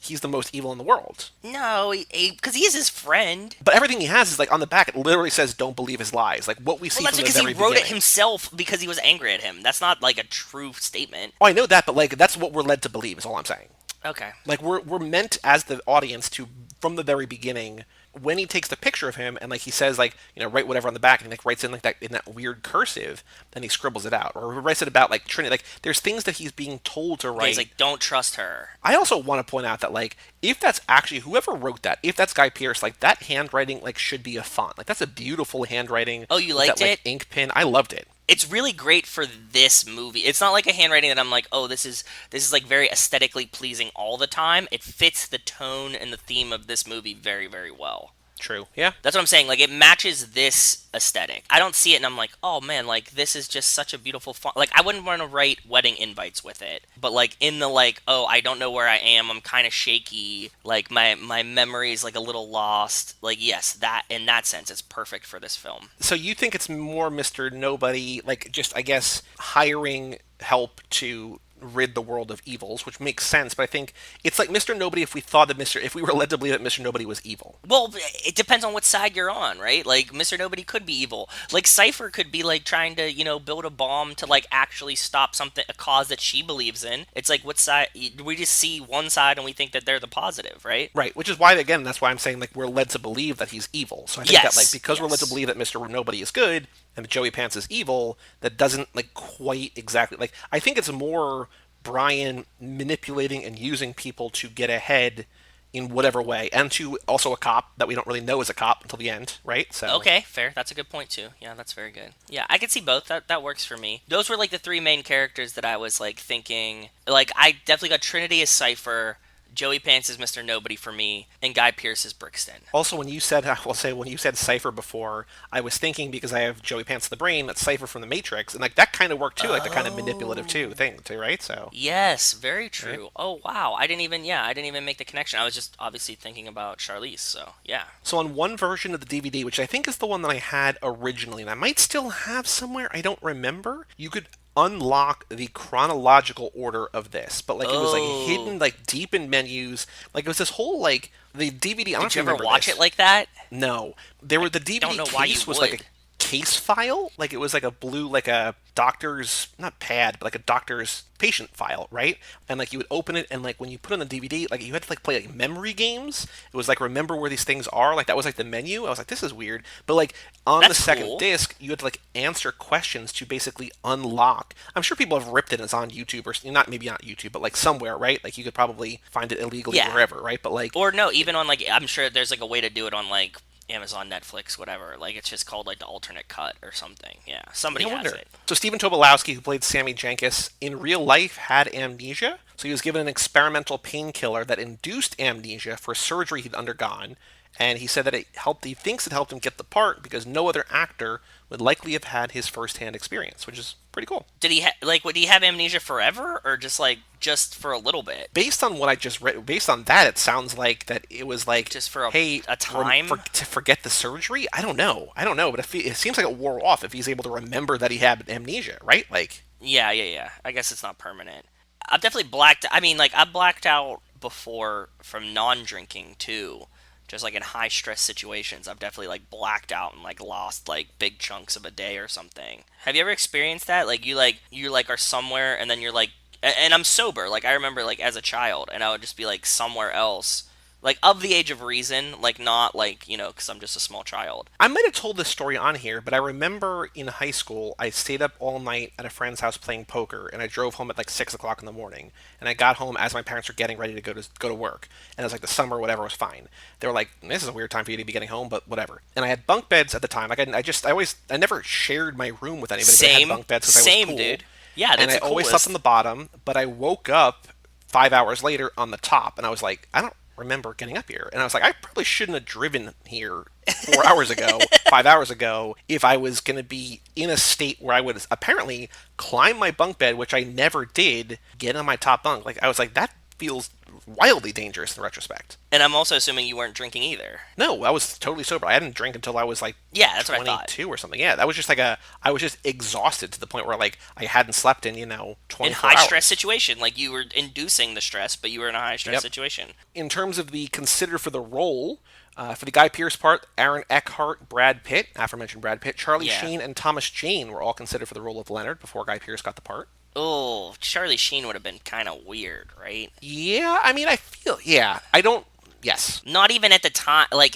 evil in the world. No, because he is his friend. But everything he has is like on the back. It literally says, "Don't believe his lies." Like what we see Well, that's from the because very he wrote beginning. it himself because he was angry at him. That's not like a true statement. Oh, I know that, but like that's what we're led to believe. Is all I'm saying. Okay. Like we're meant as the audience to, from the very beginning, when he takes the picture of him and like he says like, you know, write whatever on the back, and he like writes in like that in that weird cursive, then he scribbles it out, or he writes it about like Trinity. Like there's things that he's being told to write. Yeah, he's like, don't trust her. I also want to point out that like if that's actually whoever wrote that, if that's Guy Pearce, like that handwriting like should be a font. Like that's a beautiful handwriting. Oh, you with liked that, like, it? ink pen. I loved it. It's really great for this movie. It's not like a handwriting that I'm like, oh, this is like very aesthetically pleasing all the time. It fits the tone and the theme of this movie very, very well. True. Yeah. That's what I'm saying. Like, it matches this aesthetic. I don't see it and I'm like, oh man, like, this is just such a beautiful font. Like, I wouldn't want to write wedding invites with it. But, like, in the, like, oh, I don't know where I am, I'm kind of shaky, like, my memory is, like, a little lost. Like, yes, that, in that sense, it's perfect for this film. So you think it's more Mr. Nobody, like, just, I guess, hiring help to rid the world of evils, which makes sense, but I think it's like Mr. Nobody if we were led to believe that Mr. Nobody was evil. Well, it depends on what side you're on, right? Like, Mr. Nobody could be evil. Like, Cypher could be, like, trying to, you know, build a bomb to, like, actually stop something, a cause that she believes in. It's like, what side, we just see one side and we think that they're the positive, right? Right, which is why, again, that's why I'm saying, like, we're led to believe that he's evil. So I think that, like, because we're led to believe that Mr. Nobody is good and that Joey Pants is evil, that doesn't, like, quite exactly, like, I think it's more Brian manipulating and using people to get ahead in whatever way, and to also a cop that we don't really know is a cop until the end, right? So okay, fair. That's a good point too. Yeah, that's very good. Yeah, I could see both. That works for me. Those were like the three main characters that I was like thinking. Like, I definitely got Trinity as Cypher, Joey Pants is Mr. Nobody for me, and Guy Pearce is Brixton. Also, when you said Cypher before, I was thinking, because I have Joey Pants in the brain, that's Cypher from the Matrix, and like that kind of worked too, like the kind of manipulative thing too, right? So yes, very true. Right? Oh wow, I didn't even make the connection. I was just obviously thinking about Charlize. So yeah. So on one version of the DVD, which I think is the one that I had originally, and I might still have somewhere, I don't remember, you could unlock the chronological order of this, but like it was like hidden like deep in menus. Like it was this whole like the DVD. I don't Did you remember ever watch this. it like that? No, there were the DVD don't know why case you was would. like a case file. Like it was like a blue, like a doctor's, not pad, but like a doctor's patient file, right? And like you would open it, and like when you put on the DVD, like you had to like play like memory games. It was like remember where these things are. Like that was like the menu. I was like, this is weird. But like on the second cool. disc, you had to like answer questions to basically unlock. I'm sure people have ripped it. It's on YouTube or not, maybe not YouTube, but like somewhere, right? Like you could probably find it illegally wherever, right? But like, or no, even on like, I'm sure there's like a way to do it on like Amazon, Netflix, whatever. Like it's just called like the alternate cut or something. Yeah, somebody has it. So Stephen Tobolowsky, who played Sammy Jenkins, in real life had amnesia. So he was given an experimental painkiller that induced amnesia for surgery he'd undergone, and he said that it helped. He thinks it helped him get the part because no other actor would likely have had his first-hand experience, which is pretty cool. Did he would he have amnesia forever, or just for a little bit? Based on what I just read, based on that, it sounds like that it was like just for a time to forget the surgery. I don't know, but it seems like it wore off if he's able to remember that he had amnesia, right? Like, yeah. I guess it's not permanent. I've definitely blacked. I mean, like I blacked out before from non-drinking too. Just like in high stress situations, I've definitely like blacked out and like lost like big chunks of a day or something. Have you ever experienced that? Like you are somewhere and then you're like, and I'm sober. Like I remember like as a child, and I would just be like somewhere else, like of the age of reason, like not like because I'm just a small child. I might have told this story on here, but I remember in high school I stayed up all night at a friend's house playing poker, and I drove home at like 6 o'clock in the morning, and I got home as my parents were getting ready to go to work, and it was like the summer, whatever, was fine. They were like, "This is a weird time for you to be getting home, but whatever." And I had bunk beds at the time. Like I never shared my room with anybody. But I had bunk beds because I was cool. Dude. Yeah, that's and I always slept on the bottom, but I woke up 5 hours later on the top, and I was like, I don't remember getting up here. And I was like, I probably shouldn't have driven here 4 hours ago, 5 hours ago, if I was going to be in a state where I would apparently climb my bunk bed, which I never did, get on my top bunk. Like, I was like, that feels wildly dangerous in retrospect. And I'm also assuming you weren't drinking either. No, I was totally sober. I didn't drink until I was like that's 22 what I thought. Or something. Yeah, that was just like I was just exhausted to the point where like I hadn't slept in 24 hours. In high stress situation, like you were inducing the stress, but you were in a high stress situation. In terms of the considered for the role, for the Guy Pearce part, Aaron Eckhart, Brad Pitt, aforementioned Brad Pitt, Charlie Sheen, and Thomas Jane were all considered for the role of Leonard before Guy Pearce got the part. Oh, Charlie Sheen would have been kind of weird, right? Yeah, I mean, yes. Not even at the time, like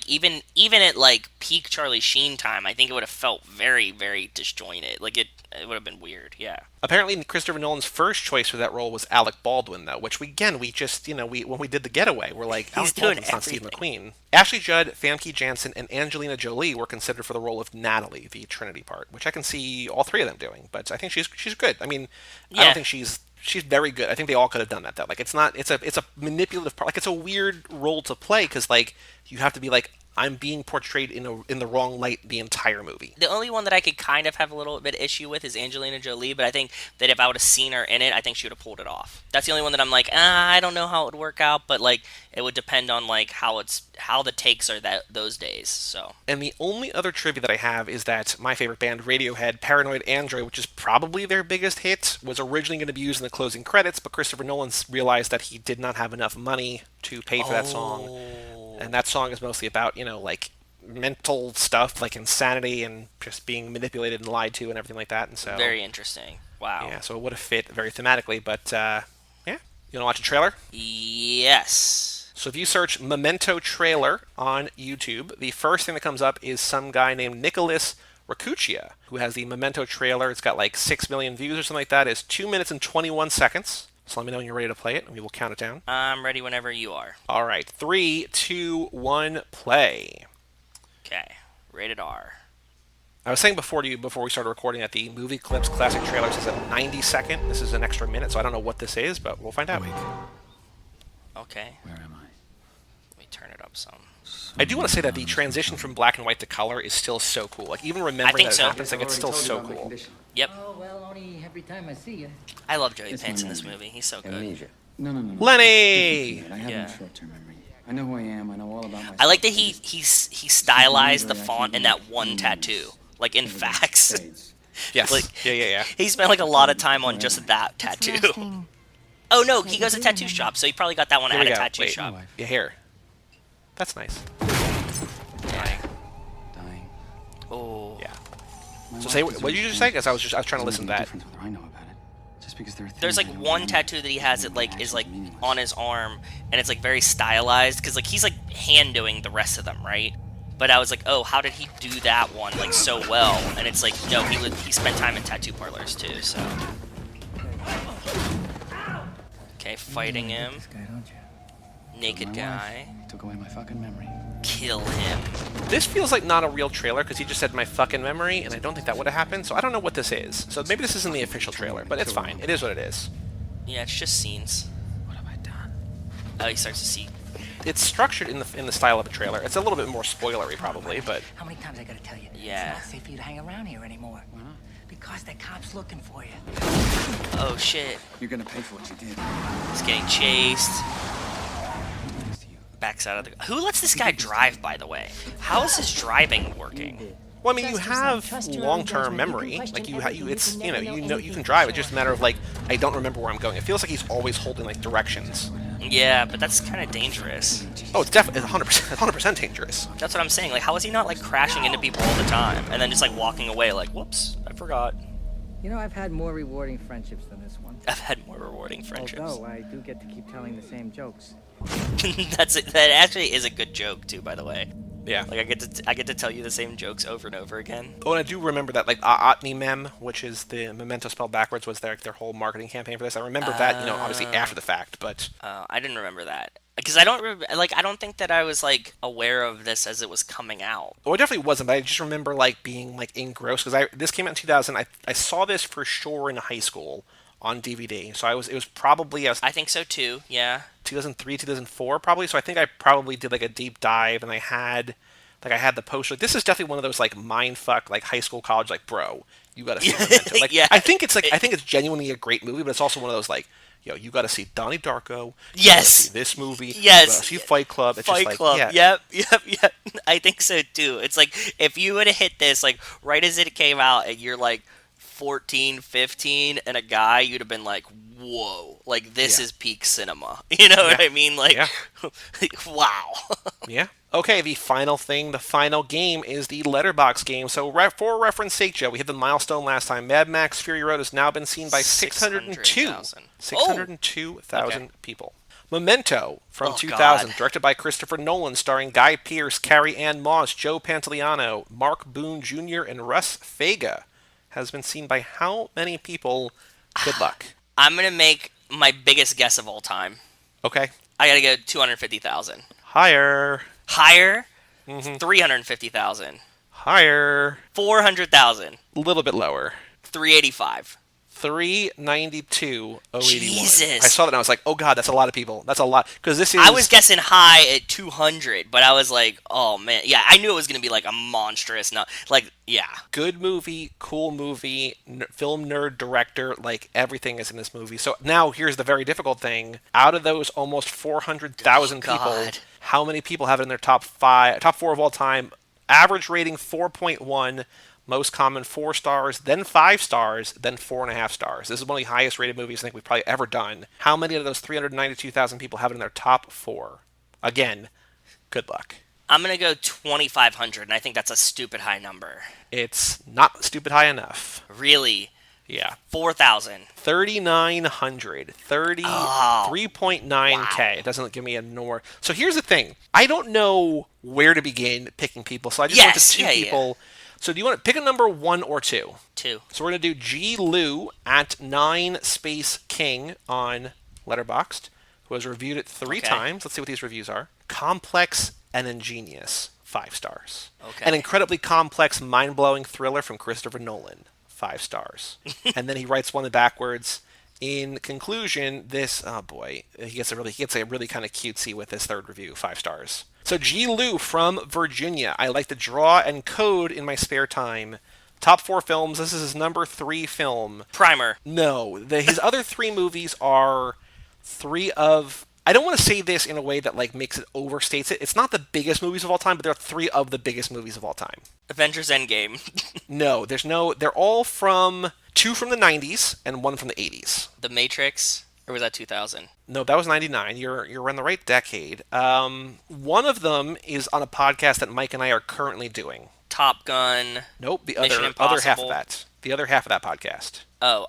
even at like peak Charlie Sheen time, I think it would have felt very, very disjointed. Like it would have been weird, yeah. Apparently, Christopher Nolan's first choice for that role was Alec Baldwin, though, which we just, when we did The Getaway, we're like, Alec Baldwin's not Steve McQueen. Ashley Judd, Famke Janssen, and Angelina Jolie were considered for the role of Natalie, the Trinity part, which I can see all three of them doing, but I think she's good. I mean, I don't think she's very good. I think they all could have done that, though. Like, it's a manipulative part. Like, it's a weird role to play, because, like, you have to be like, I'm being portrayed in the wrong light the entire movie. The only one that I could kind of have a little bit issue with is Angelina Jolie, but I think that if I would have seen her in it, I think she would have pulled it off. That's the only one that I'm like, I don't know how it would work out, but like it would depend on like how the takes are those days. So. And the only other trivia that I have is that my favorite band, Radiohead, Paranoid Android, which is probably their biggest hit, was originally going to be used in the closing credits, but Christopher Nolan realized that he did not have enough money to pay for that song. And that song is mostly about, like mental stuff, like insanity and just being manipulated and lied to and everything like that. And so very interesting. Wow. Yeah, so it would have fit very thematically. But yeah, you want to watch a trailer? Yes. So if you search Memento trailer on YouTube, the first thing that comes up is some guy named Nicholas Rakuchia, who has the Memento trailer. It's got like 6 million views or something like that. It's 2 minutes and 21 seconds. So let me know when you're ready to play it, and we will count it down. I'm ready whenever you are. All right. 3, 2, 1, play. Okay. Rated R. I was saying before we started recording that the movie clips classic trailers is a 90-second. This is an extra minute, so I don't know what this is, but we'll find out. Okay. Where am I? Let me turn it up some. I do want to say that the transition from black and white to color is still so cool. Like, even remembering that it happens, like, it's still so cool. Yep. Oh, well, only every time I see you. I love Joey Pants in this movie. He's so good. Amnesia. No. Lenny! I have no short-term memory. I know who I am. I know all about myself. I like that he stylized the font in that one tattoo, like in Facts. Yes. Like, yeah. He spent like a lot of time on just that tattoo. Oh no, he goes to tattoo shop, so he probably got that one at a tattoo shop. Yeah, here. That's nice. Dying. Oh. Yeah. My So wife say what deserves did you just to say? think Because I was trying to doesn't listen to make a that. difference whether I know about it. Just because there are There's things like I don't one know tattoo that he has that doesn't mean like my is actions like are meaningless. on his arm, and it's like very stylized because like he's like hand doing the rest of them, right? But I was like, oh, how did he do that one like so well? And it's like, no, he spent time in tattoo parlors too. So okay, fighting him, This guy, don't you? naked My guy, wife took away my fucking memory. kill him. This feels like not a real trailer because he just said my fucking memory, and I don't think that would have happened. So I don't know what this is. So maybe this isn't the official trailer, but it's fine. It is what it is. Yeah, it's just scenes. What have I done? Oh, he starts to see. It's structured in the style of a trailer. It's a little bit more spoilery probably, but How many times I gotta tell you? Yeah. It's not safe for you to hang around here anymore. Why not? Because the cops looking for you. Oh shit, You're gonna pay for what you did. he's getting chased. Thanks to you. Backs out of the. Who lets this guy drive, by the way? How is his driving working? well, I mean, you have long-term memory. Like it's you can drive. It's just a matter of like I don't remember where I'm going. It feels like he's always holding like directions. Yeah, but that's kind of dangerous. Oh, it's definitely 100% dangerous. That's what I'm saying. Like, how is he not like crashing into people all the time and then just like walking away? Like, whoops, I forgot. You know, I've had more rewarding friendships than this one. I've had more rewarding friendships. Although I do get to keep telling the same jokes. That actually is a good joke too, by the way. Yeah. Like I get to tell you the same jokes over and over again. Oh, and I do remember that, like, Otni Mem, which is the Memento spelled backwards, was their whole marketing campaign for this. I remember that, obviously after the fact, but... I didn't remember that because I don't think that I was like aware of this as it was coming out. Well, it definitely wasn't, but I just remember, like, being, like, engrossed, because this came out in 2000. I saw this for sure in high school on DVD, so it was probably... I think so too. Yeah. 2003, 2004, probably, so I think I probably did, like, a deep dive, and I had the poster. Like, this is definitely one of those, like, mindfuck, like, high school, college, like, bro, you gotta see Memento. Like, Yeah. I think it's genuinely a great movie, but it's also one of those, like, yo, you gotta see Donnie Darko. Yes. You gotta see this movie. Yes. You gotta see Fight Club. It's Fight just like, Club. yeah. Yep. I think so too. It's like if you would have hit this like right as it came out and you're like 14, 15 and a guy, you'd have been like, whoa, like this Yeah. is peak cinema. You know what I mean? Like, Yeah. wow. Yeah. Okay, the final game is the letterbox game. So, for reference sake, Joe, we hit the milestone last time. Mad Max Fury Road has now been seen by 602,000 Okay. people. Memento from Oh, 2000, God. directed by Christopher Nolan, starring Guy Pearce, Carrie Ann Moss, Joe Pantoliano, Mark Boone Jr., and Russ Fega, has been seen by how many people? Good luck. I'm gonna make my biggest guess of all time. Okay. I gotta go 250,000. Higher. Higher, 350,000. Higher. 400,000. A little bit lower. 385. 392,081. Jesus. I saw that and I was like, oh god, that's a lot of people. That's a lot. Because this is... I was guessing high at 200, but I was like, oh man. Yeah, I knew it was going to be like a monstrous, yeah. good movie, cool movie, film nerd director, like everything is in this movie. So now here's the very difficult thing. Out of those almost 400,000 people, God. how many people have it in their top four of all time? Average rating 4.1, most common 4 stars, then 5 stars, then 4.5 stars. This is one of the highest rated movies I think we've probably ever done. How many of those 392,000 people have it in their top 4? Again, good luck. I'm going to go 2,500, and I think that's a stupid high number. It's not stupid high enough. Really? Yeah. 4,000. 3,900. 3.9K. Wow. It doesn't give me a more. So here's the thing. I don't know where to begin picking people. So I just went to two people. So do you want to pick a number 1 or 2? 2. So we're going to do G. Lou at 9 Space King on Letterboxd, who has reviewed it 3 times. Let's see what these reviews are. Complex and ingenious. 5 stars. Okay. An incredibly complex, mind-blowing thriller from Christopher Nolan. 5 stars. And then he writes one backwards. In conclusion, this he gets a really kind of cutesy with this third review, 5 stars. So G. Lou from Virginia. I like to draw and code in my spare time. Top 4 films. This is his number 3 film. Primer. No, his other 3 movies are 3 of. I don't want to say this in a way that like makes it overstates it. It's not the biggest movies of all time, but they're 3 of the biggest movies of all time. Avengers Endgame. No, they're all from 2 from the 90s and 1 from the 80s. The Matrix, or was that 2000? No, that was 99. You're in the right decade. One of them is on a podcast that Mike and I are currently doing. Top Gun. Nope, the Mission other half of Impossible. that. The other half of that podcast. Oh,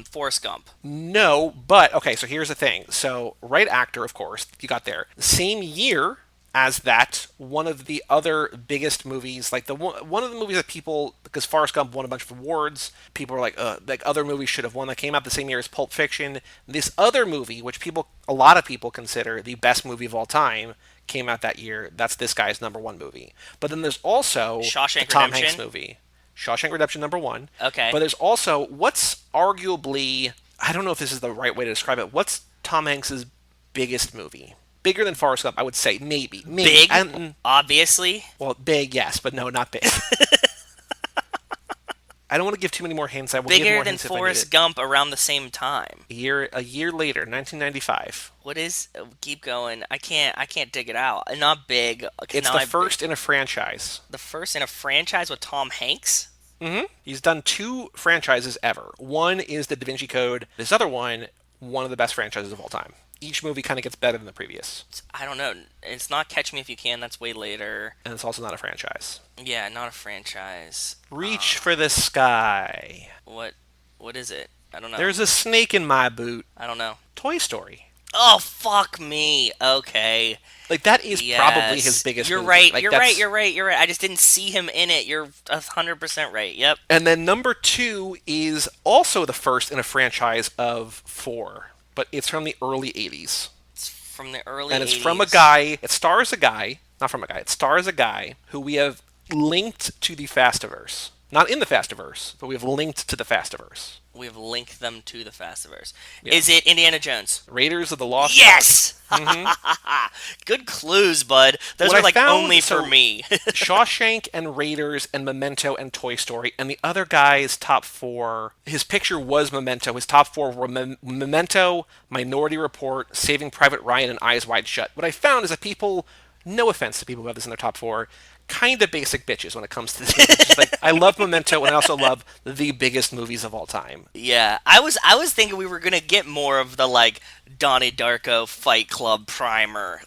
Forrest Gump. No, but okay, so here's the thing. So, right actor, of course, you got there. Same year as that, one of the other biggest movies, like one of the movies that people, because Forrest Gump won a bunch of awards, people were like other movies should have won. That came out the same year as Pulp Fiction. This other movie, which a lot of people consider the best movie of all time, came out that year. That's this guy's number one movie. But then there's also Shawshank the Tom Redemption? Hanks movie. Shawshank Redemption, number one. Okay. But there's also what's arguably, I don't know if this is the right way to describe it. What's Tom Hanks's biggest movie? Bigger than Forrest Gump, I would say. Maybe. Big, obviously. Well, big, yes, but no, not big. I don't want to give too many more hints. I will give Bigger more than hints if I need Forrest it. Gump around the same time. A year later, 1995. What is? Keep going. I can't dig it out. Not big. It's the first in a franchise. The first in a franchise with Tom Hanks. Mm-hmm. He's done 2 franchises ever. One is the Da Vinci Code. This other one of the best franchises of all time. Each movie kind of gets better than the previous. I don't know. It's not Catch Me If You Can. That's way later. And it's also not a franchise. Yeah, not a franchise. Reach for the sky. What is it? I don't know. There's a snake in my boot. I don't know. Toy Story. Oh, fuck me. Okay. Like, that is Yes. probably his biggest You're movie. right. Like, You're right. I just didn't see him in it. You're 100% right. Yep. And then number 2 is also the first in a franchise of 4. But it's from the early 80s. It's from the early 80s. And it's from a guy. It stars a guy. Not from a guy. It stars a guy who we have linked to the Fastiverse. Not in the Fastiverse, but we have linked to the Fastiverse. We have linked them to the Fastiverse. Yeah. Is it Indiana Jones? Raiders of the Lost Yes! Ark. Good clues, bud. Those What are I like found- only so- for me. Shawshank and Raiders and Memento and Toy Story. And the other guy's top 4, his picture was Memento. His top 4 were Memento, Minority Report, Saving Private Ryan, and Eyes Wide Shut. What I found is that people, no offense to people who have this in their top 4, kind of basic bitches when it comes to this. Just like, I love Memento, and I also love the biggest movies of all time. Yeah, I was thinking we were gonna get more of the like Donnie Darko Fight Club primer.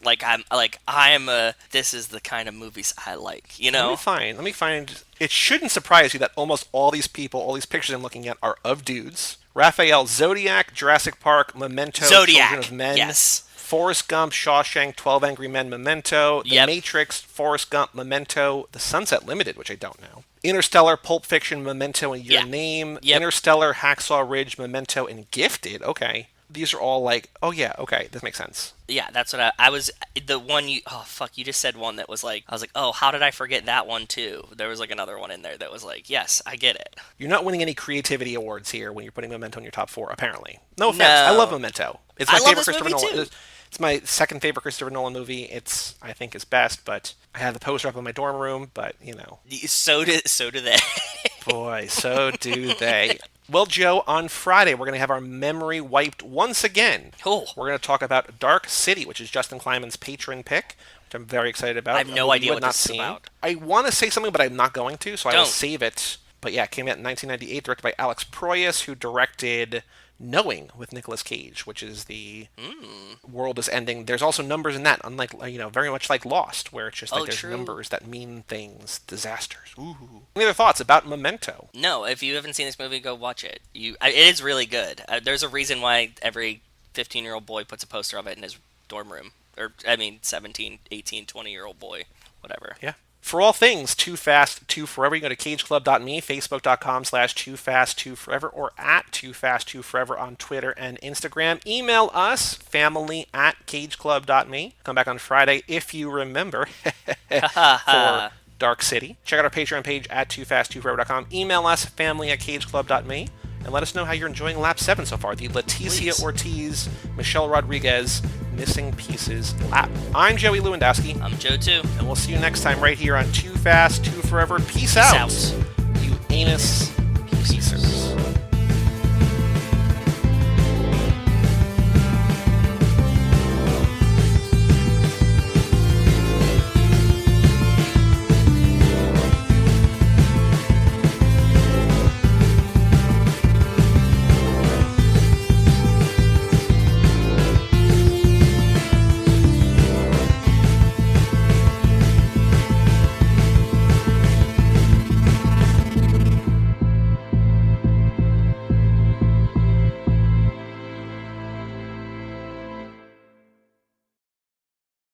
This is the kind of movies I like. You know? Let me find. It shouldn't surprise you that almost all these people, all these pictures I'm looking at, are of dudes. Raphael, Zodiac, Jurassic Park, Memento, Zodiac. Children of Men. Yes. Forrest Gump, Shawshank, 12 Angry Men, Memento, The Yep. Matrix, Forrest Gump, Memento, The Sunset Limited, which I don't know. Interstellar, Pulp Fiction, Memento, and Your Yeah. Name. Yep. Interstellar, Hacksaw Ridge, Memento, and Gifted. Okay. These are all like, oh yeah, okay, this makes sense. Yeah, that's what I was. The one you. Oh fuck! You just said one that was like. I was like, oh, how did I forget that one too? There was like another one in there that was like, yes, I get it. You're not winning any creativity awards here when you're putting Memento in your top 4, apparently. No offense. No. I love Memento. It's my I love favorite this Christopher movie, Nolan. too. It's my second favorite Christopher Nolan movie. It's, I think, his best, but I have the poster up in my dorm room, but, you know. So do they. Boy, so do they. Well, Joe, on Friday, we're going to have our memory wiped once again. Cool. We're going to talk about Dark City, which is Justin Kleinman's patron pick, which I'm very excited about. I have no A movie idea you what had this is about. I want to say something, but I'm not going to, so I will Don't. save it. But yeah, it came out in 1998, directed by Alex Proyas, who directed Knowing with Nicolas Cage, which is the world is ending. There's also numbers in that, unlike, very much like Lost, where it's just like there's true. numbers that mean things, disasters. Ooh. Any other thoughts about Memento? No, if you haven't seen this movie, go watch it. It is really good. There's a reason why every 15-year-old boy puts a poster of it in his dorm room. 17, 18, 20-year-old boy, whatever. Yeah. For all things Too Fast, Too Forever, you go to cageclub.me, facebook.com/TooFast2Forever, or at TooFast2Forever on Twitter and Instagram. Email us, family@cageclub.me. Come back on Friday, if you remember, for Dark City. Check out our Patreon page at TooFast2Forever.com. Email us, family@cageclub.me. And let us know how you're enjoying Lap 7 so far. The Leticia Please. Ortiz, Michelle Rodriguez, Missing Pieces lap. I'm Joey Lewandowski. I'm Joe too. And we'll see you next time right here on Too Fast, Too Forever. Peace out. out. You anus piecers.